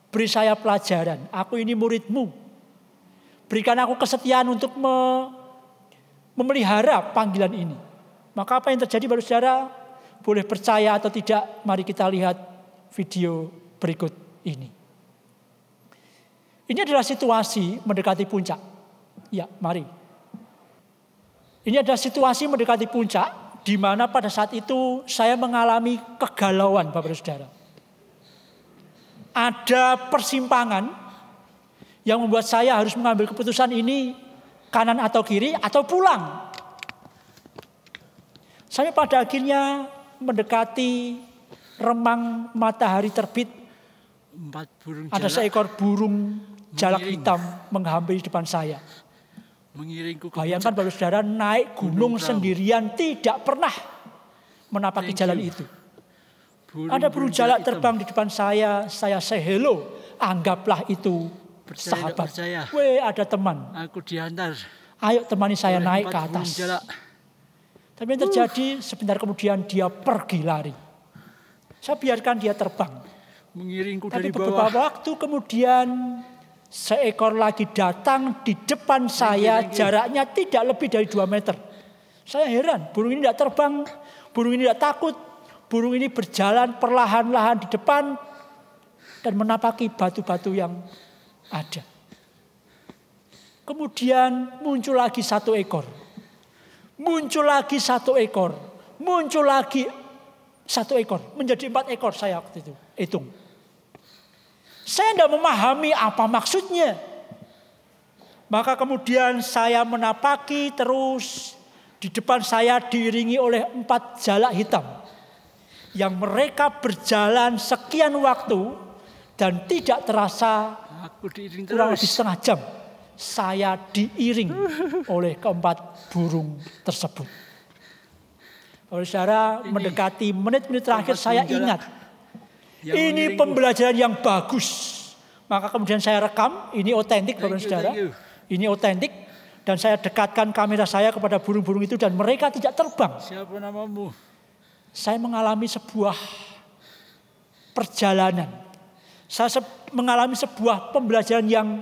beri saya pelajaran. Aku ini murid-Mu. Berikan aku kesetiaan untuk memelihara panggilan ini. Maka apa yang terjadi Bapak Saudara? Boleh percaya atau tidak, mari kita lihat video berikut ini. Ini adalah situasi mendekati puncak. Ya, mari. Ini adalah situasi mendekati puncak. Di mana pada saat itu saya mengalami kegalauan Bapak Saudara. Ada persimpangan yang membuat saya harus mengambil keputusan ini kanan atau kiri atau pulang. Sampai pada akhirnya mendekati remang matahari terbit. Ada seekor burung jalak hitam menghampiri depan saya. Bayangkan Bapak Saudara naik gunung sendirian tidak pernah menapaki jalan itu. Ada burung jalak terbang di depan saya say hello. Anggaplah itu sahabat. Weh ada teman. Aku diantar. Ayo temani saya naik ke atas. Tapi yang terjadi sebentar kemudian dia pergi lari. Saya biarkan dia terbang. Mengiringku Tapi dari beberapa bawah. waktu kemudian seekor lagi datang di depan saya, jaraknya tidak lebih dari 2 meter. Saya heran, burung ini tidak terbang, burung ini tidak takut, burung ini berjalan perlahan-lahan di depan dan menapaki batu-batu yang ada. Kemudian muncul lagi 1 ekor. Muncul lagi 1 ekor. Muncul lagi 1 ekor. Menjadi 4 ekor saya waktu itu hitung. Saya tidak memahami apa maksudnya. Maka kemudian saya menapaki terus. Di depan saya diiringi oleh 4 jalak hitam. Yang mereka berjalan sekian waktu. Dan tidak terasa Aku diiring kurang terus. lebih setengah jam. Saya diiring oleh keempat burung tersebut. Saudara, mendekati menit-menit terakhir saya ingat. Ini pembelajaran yang bagus. Maka kemudian saya rekam. Ini otentik Bapak Saudara. Ini otentik. Dan saya dekatkan kamera saya kepada burung-burung itu dan mereka tidak terbang. Siapa namamu? Saya mengalami sebuah perjalanan. Saya mengalami sebuah pembelajaran yang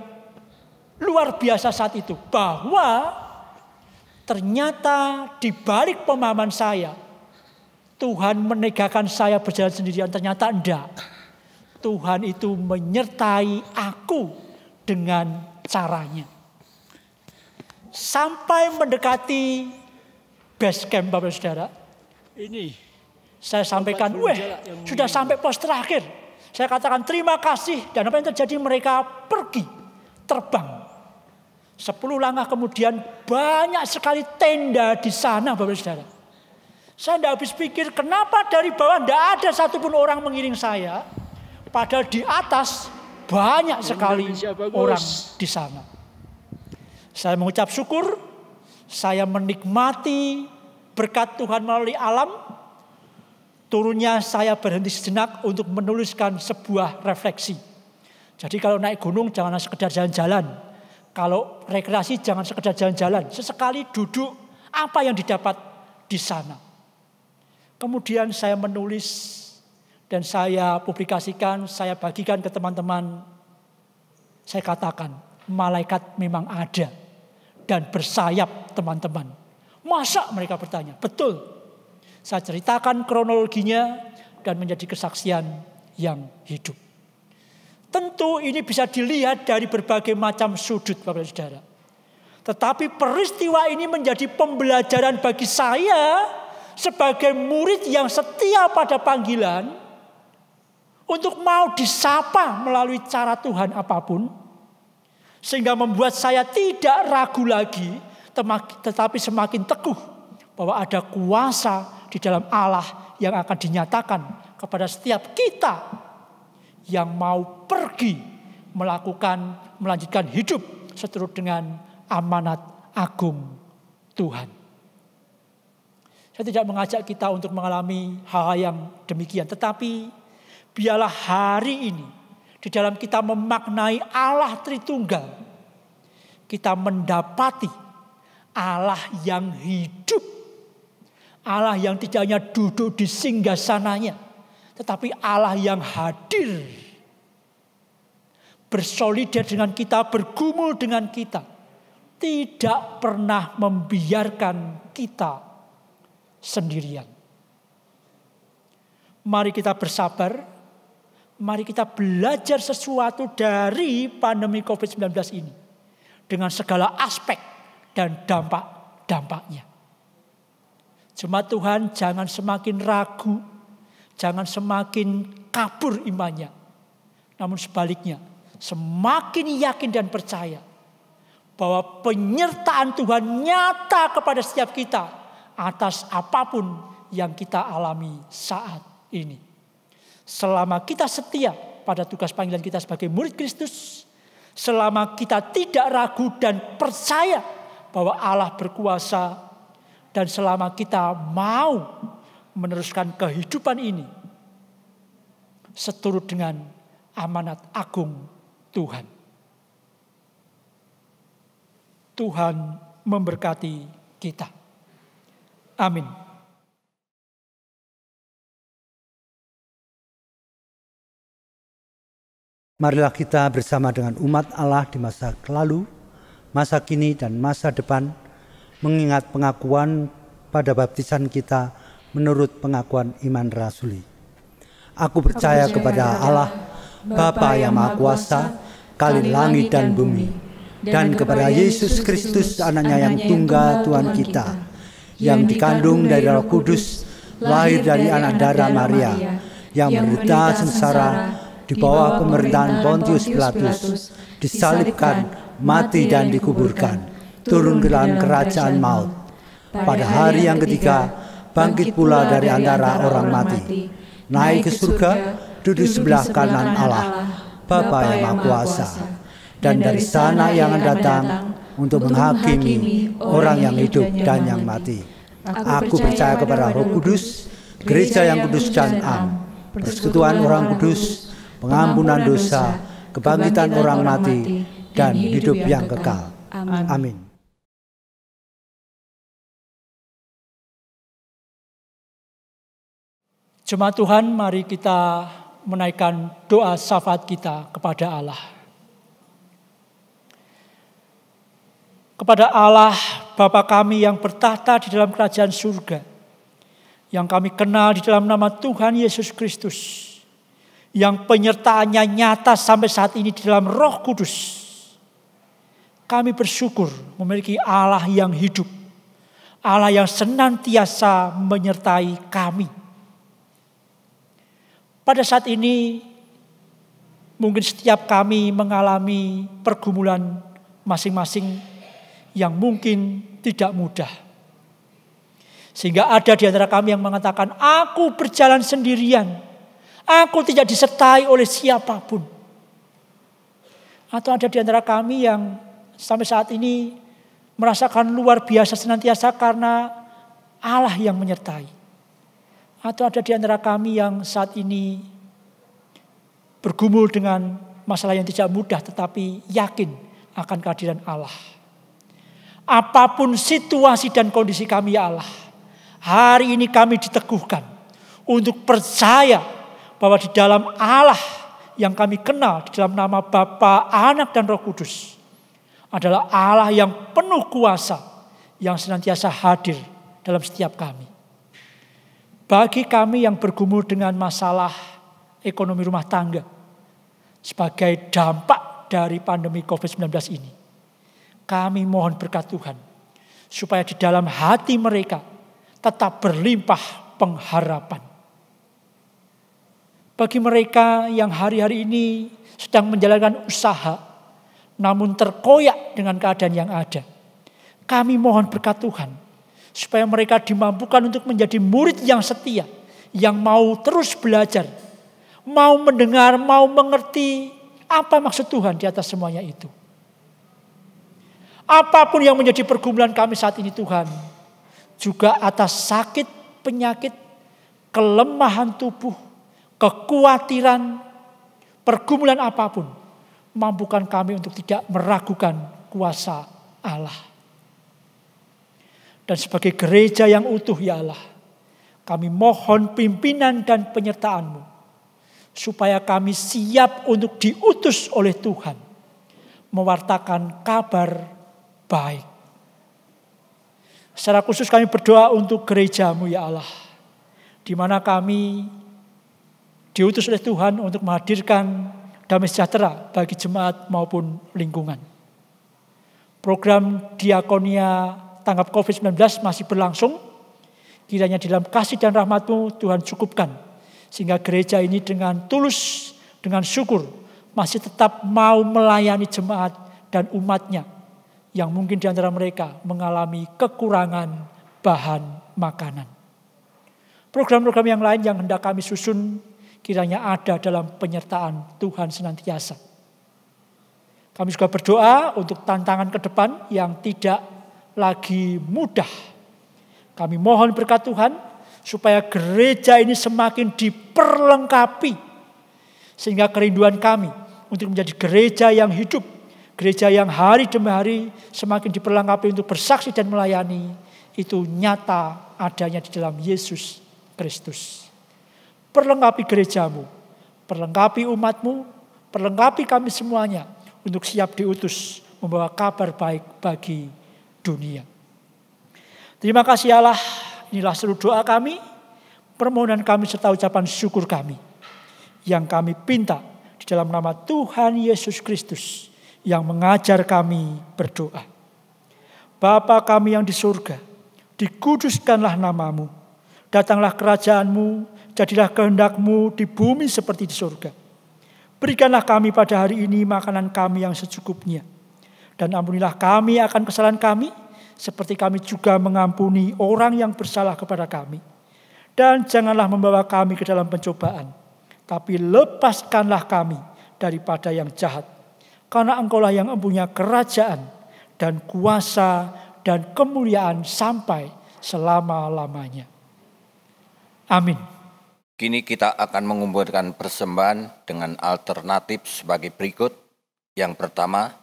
luar biasa saat itu. Bahwa ternyata di balik pemahaman saya, Tuhan menegakkan saya berjalan sendirian. Ternyata enggak. Tuhan itu menyertai aku dengan caranya. Sampai mendekati base camp Bapak Saudara. Ini. Saya sampaikan, sudah sampai pos terakhir. Saya katakan terima kasih. Dan apa yang terjadi, mereka pergi, terbang. 10 langkah kemudian banyak sekali tenda di sana Bapak Saudara. Saya tidak habis pikir kenapa dari bawah tidak ada satupun orang mengiring saya. Padahal di atas banyak sekali orang di sana. Saya mengucap syukur, saya menikmati berkat Tuhan melalui alam. Turunnya saya berhenti sejenak untuk menuliskan sebuah refleksi. Jadi kalau naik gunung jangan sekedar jalan-jalan. Kalau rekreasi jangan sekedar jalan-jalan. Sesekali duduk apa yang didapat di sana. Kemudian saya menulis dan saya publikasikan, saya bagikan ke teman-teman. Saya katakan, malaikat memang ada. Dan bersayap teman-teman. Masa mereka bertanya? Betul. Saya ceritakan kronologinya dan menjadi kesaksian yang hidup. Tentu ini bisa dilihat dari berbagai macam sudut Bapak Saudara. Tetapi peristiwa ini menjadi pembelajaran bagi saya sebagai murid yang setia pada panggilan untuk mau disapa melalui cara Tuhan apapun. Sehingga membuat saya tidak ragu lagi, tetapi semakin teguh bahwa ada kuasa di dalam Allah yang akan dinyatakan kepada setiap kita yang mau pergi melanjutkan hidup seturut dengan amanat agung Tuhan. Saya tidak mengajak kita untuk mengalami hal-hal yang demikian, tetapi biarlah hari ini di dalam kita memaknai Allah Tritunggal, kita mendapati Allah yang hidup. Allah yang tidak hanya duduk di singgasananya, tetapi Allah yang hadir. Bersolider dengan kita, bergumul dengan kita. Tidak pernah membiarkan kita sendirian. Mari kita bersabar. Mari kita belajar sesuatu dari pandemi COVID-19 ini. Dengan segala aspek dan dampak-dampaknya. Jemaat Tuhan jangan semakin ragu. Jangan semakin kabur imannya. Namun sebaliknya. Semakin yakin dan percaya. Bahwa penyertaan Tuhan nyata kepada setiap kita. Atas apapun yang kita alami saat ini. Selama kita setia pada tugas panggilan kita sebagai murid Kristus. Selama kita tidak ragu dan percaya bahwa Allah berkuasa. Dan selama kita mau meneruskan kehidupan ini. Seturut dengan amanat agung Tuhan. Tuhan memberkati kita. Amin. Marilah kita bersama dengan umat Allah di masa lalu, masa kini, dan masa depan mengingat pengakuan pada baptisan kita menurut pengakuan iman rasuli. Aku percaya kepada Allah, Bapa yang Maha Kuasa, Kali langit dan bumi, dan kepada Yesus Kristus anaknya yang tunggal Tuhan kita, yang dikandung dari Roh Kudus, lahir dari anak darah Maria, yang menderita sengsara di bawah pemerintahan Pontius Pilatus, disalibkan, mati dan dikuburkan, turun ke dalam kerajaan maut. Pada hari yang ketiga, bangkit pula dari antara orang mati, naik ke surga, duduk sebelah kanan Allah, Bapa yang Maha Kuasa, dan dari sana yang akan datang untuk menghakimi orang yang hidup dan yang mati. Aku percaya kepada Roh Kudus, gereja yang kudus dan am, persekutuan orang kudus, pengampunan dosa, kebangkitan orang mati, dan hidup yang kekal. Amin. Jemaat Tuhan, mari kita menaikkan doa syafaat kita kepada Allah. Kepada Allah, Bapa kami yang bertahta di dalam kerajaan surga, yang kami kenal di dalam nama Tuhan Yesus Kristus, yang penyertaannya nyata sampai saat ini di dalam Roh Kudus. Kami bersyukur memiliki Allah yang hidup, Allah yang senantiasa menyertai kami. Pada saat ini, mungkin setiap kami mengalami pergumulan masing-masing yang mungkin tidak mudah. Sehingga ada di antara kami yang mengatakan, aku berjalan sendirian, aku tidak disertai oleh siapapun. Atau ada di antara kami yang sampai saat ini merasakan luar biasa senantiasa karena Allah yang menyertai. Atau ada di antara kami yang saat ini bergumul dengan masalah yang tidak mudah tetapi yakin akan kehadiran Allah. Apapun situasi dan kondisi kami ya Allah, hari ini kami diteguhkan untuk percaya bahwa di dalam Allah yang kami kenal di dalam nama Bapa, Anak dan Roh Kudus adalah Allah yang penuh kuasa yang senantiasa hadir dalam setiap kami. Bagi kami yang bergumul dengan masalah ekonomi rumah tangga sebagai dampak dari pandemi COVID-19 ini, kami mohon berkat Tuhan supaya di dalam hati mereka tetap berlimpah pengharapan. Bagi mereka yang hari-hari ini sedang menjalankan usaha namun terkoyak dengan keadaan yang ada, kami mohon berkat Tuhan supaya mereka dimampukan untuk menjadi murid yang setia, yang mau terus belajar, mau mendengar, mau mengerti apa maksud Tuhan di atas semuanya itu. Apapun yang menjadi pergumulan kami saat ini Tuhan, juga atas sakit, penyakit, kelemahan tubuh, kekhawatiran, pergumulan apapun, mampukan kami untuk tidak meragukan kuasa Allah. Dan sebagai gereja yang utuh ya Allah, kami mohon pimpinan dan penyertaan-Mu, supaya kami siap untuk diutus oleh Tuhan, mewartakan kabar baik. Secara khusus kami berdoa untuk gereja-Mu ya Allah, di mana kami diutus oleh Tuhan untuk menghadirkan damai sejahtera bagi jemaat maupun lingkungan. Program diakonia tanggap COVID-19 masih berlangsung. Kiranya di dalam kasih dan rahmat-Mu Tuhan cukupkan, sehingga gereja ini dengan tulus, dengan syukur masih tetap mau melayani jemaat dan umatnya yang mungkin di antara mereka mengalami kekurangan bahan makanan. Program-program yang lain yang hendak kami susun kiranya ada dalam penyertaan Tuhan senantiasa. Kami juga berdoa untuk tantangan ke depan yang tidak lagi mudah. Kami mohon berkat Tuhan supaya gereja ini semakin diperlengkapi, sehingga kerinduan kami untuk menjadi gereja yang hidup, gereja yang hari demi hari semakin diperlengkapi untuk bersaksi dan melayani, itu nyata adanya di dalam Yesus Kristus. Perlengkapi gerejamu, perlengkapi umatmu, perlengkapi kami semuanya untuk siap diutus membawa kabar baik bagi dunia. Terima kasih Allah, inilah seluruh doa kami, permohonan kami serta ucapan syukur kami yang kami pinta di dalam nama Tuhan Yesus Kristus yang mengajar kami berdoa. Bapa kami yang di surga, dikuduskanlah namamu, datanglah kerajaanmu, jadilah kehendakmu di bumi seperti di surga. Berikanlah kami pada hari ini makanan kami yang secukupnya. Dan ampunilah kami akan kesalahan kami, seperti kami juga mengampuni orang yang bersalah kepada kami. Dan janganlah membawa kami ke dalam pencobaan, tapi lepaskanlah kami daripada yang jahat. Karena Engkaulah yang mempunyai kerajaan dan kuasa dan kemuliaan sampai selama-lamanya. Amin. Kini kita akan mengumpulkan persembahan dengan alternatif sebagai berikut. Yang pertama,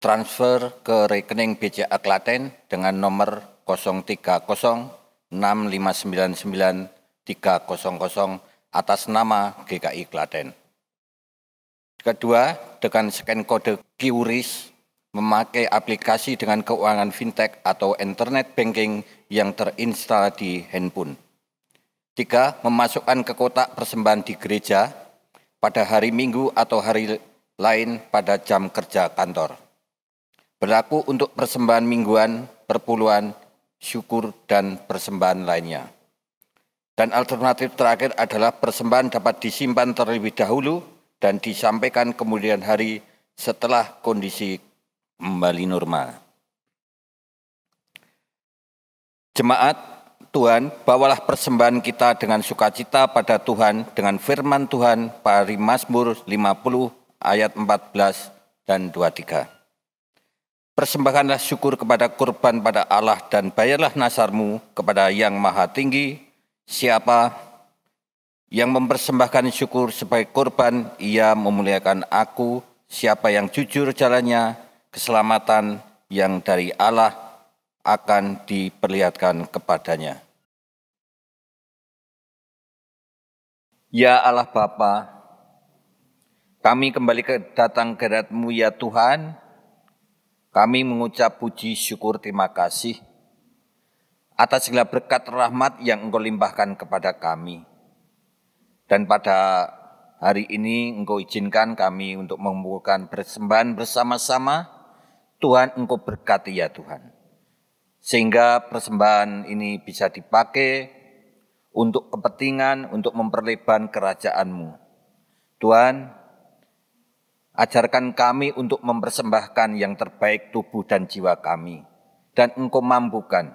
transfer ke rekening BCA Klaten dengan nomor 03065993000 atas nama GKI Klaten. Kedua, dengan scan kode QRIS memakai aplikasi dengan keuangan fintech atau internet banking yang terinstal di handphone. 3. Memasukkan ke kotak persembahan di gereja pada hari Minggu atau hari lain pada jam kerja kantor. Berlaku untuk persembahan mingguan, perpuluhan, syukur, dan persembahan lainnya. Dan alternatif terakhir adalah persembahan dapat disimpan terlebih dahulu dan disampaikan kemudian hari setelah kondisi kembali normal. Jemaat Tuhan, bawalah persembahan kita dengan sukacita pada Tuhan dengan firman Tuhan dari Mazmur 50 ayat 14 dan 23. Persembahkanlah syukur kepada kurban pada Allah dan bayarlah nasarmu kepada Yang Maha Tinggi. Siapa yang mempersembahkan syukur sebagai korban, ia memuliakan aku. Siapa yang jujur jalannya, keselamatan yang dari Allah akan diperlihatkan kepadanya. Ya Allah Bapa, kami kembali datang ke hadirat-Mu ya Tuhan. Kami mengucap puji syukur terima kasih atas segala berkat rahmat yang Engkau limpahkan kepada kami. Dan pada hari ini Engkau izinkan kami untuk mengumpulkan persembahan bersama-sama. Tuhan, Engkau berkati ya Tuhan. Sehingga persembahan ini bisa dipakai untuk kepentingan, untuk memperlebar kerajaan-Mu. Tuhan, ajarkan kami untuk mempersembahkan yang terbaik tubuh dan jiwa kami. Dan Engkau mampukan.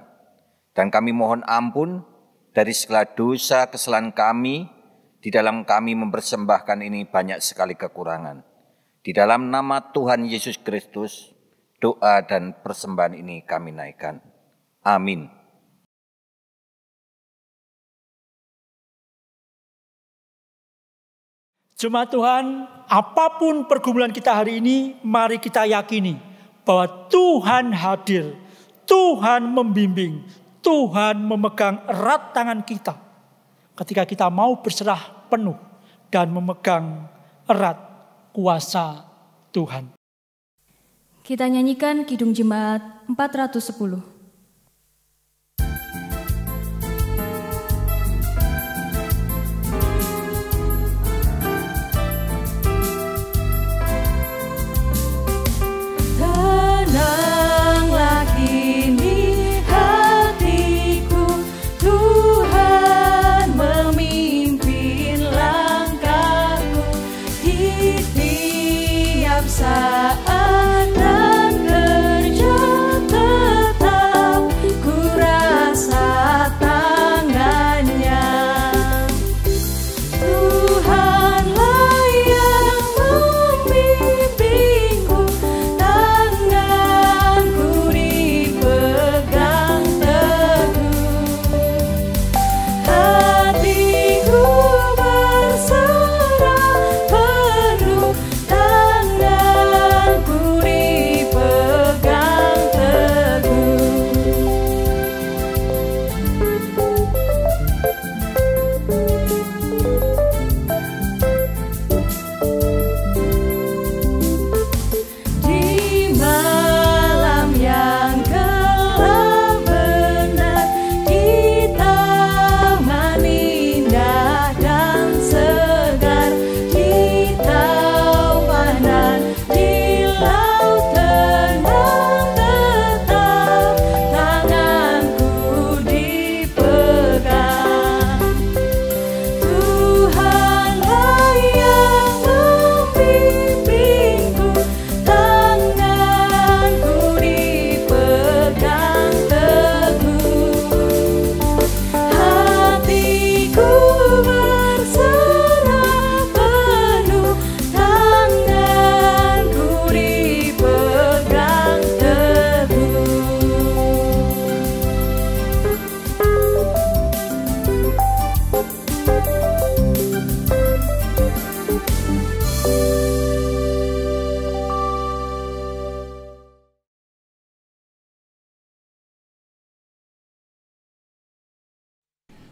Dan kami mohon ampun dari segala dosa kesalahan kami. Di dalam kami mempersembahkan ini banyak sekali kekurangan. Di dalam nama Tuhan Yesus Kristus, doa dan persembahan ini kami naikkan. Amin. Jemaat Tuhan, apapun pergumulan kita hari ini, mari kita yakini bahwa Tuhan hadir, Tuhan membimbing, Tuhan memegang erat tangan kita. Ketika kita mau berserah penuh dan memegang erat kuasa Tuhan. Kita nyanyikan Kidung Jemaat 410. Tenanglah kini hatiku, Tuhan memimpin langkahku di tiap saat dan kerja tetap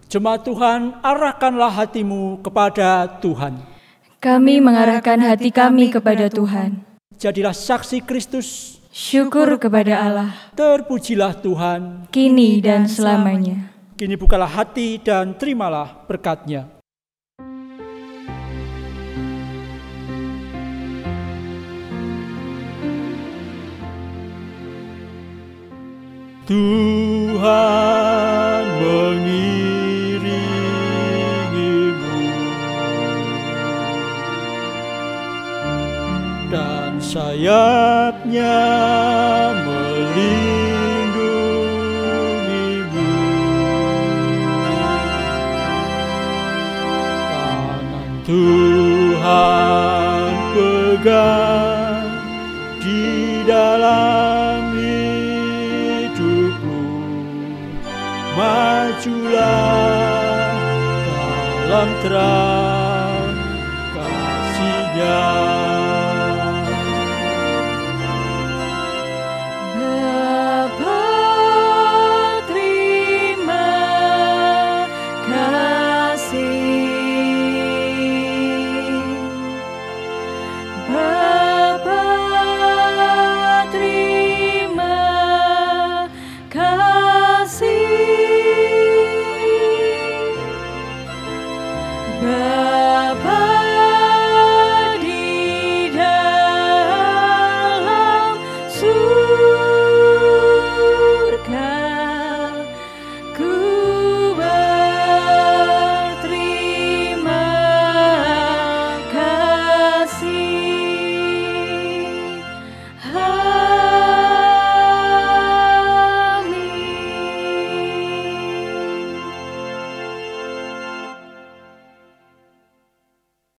Jemaat Tuhan, arahkanlah hatimu kepada Tuhan. Kami mengarahkan hati kami kepada Tuhan. Jadilah saksi Kristus. Syukur kepada Allah, Terpujilah Tuhan. kini dan selamanya. Kini bukalah hati dan terimalah berkat-Nya. Tuhan mengiringimu dan sayap-Nya melindungimu. Tangan Tuhan pegang di dalam hidupmu. Majulah dalam terang kasih-Nya.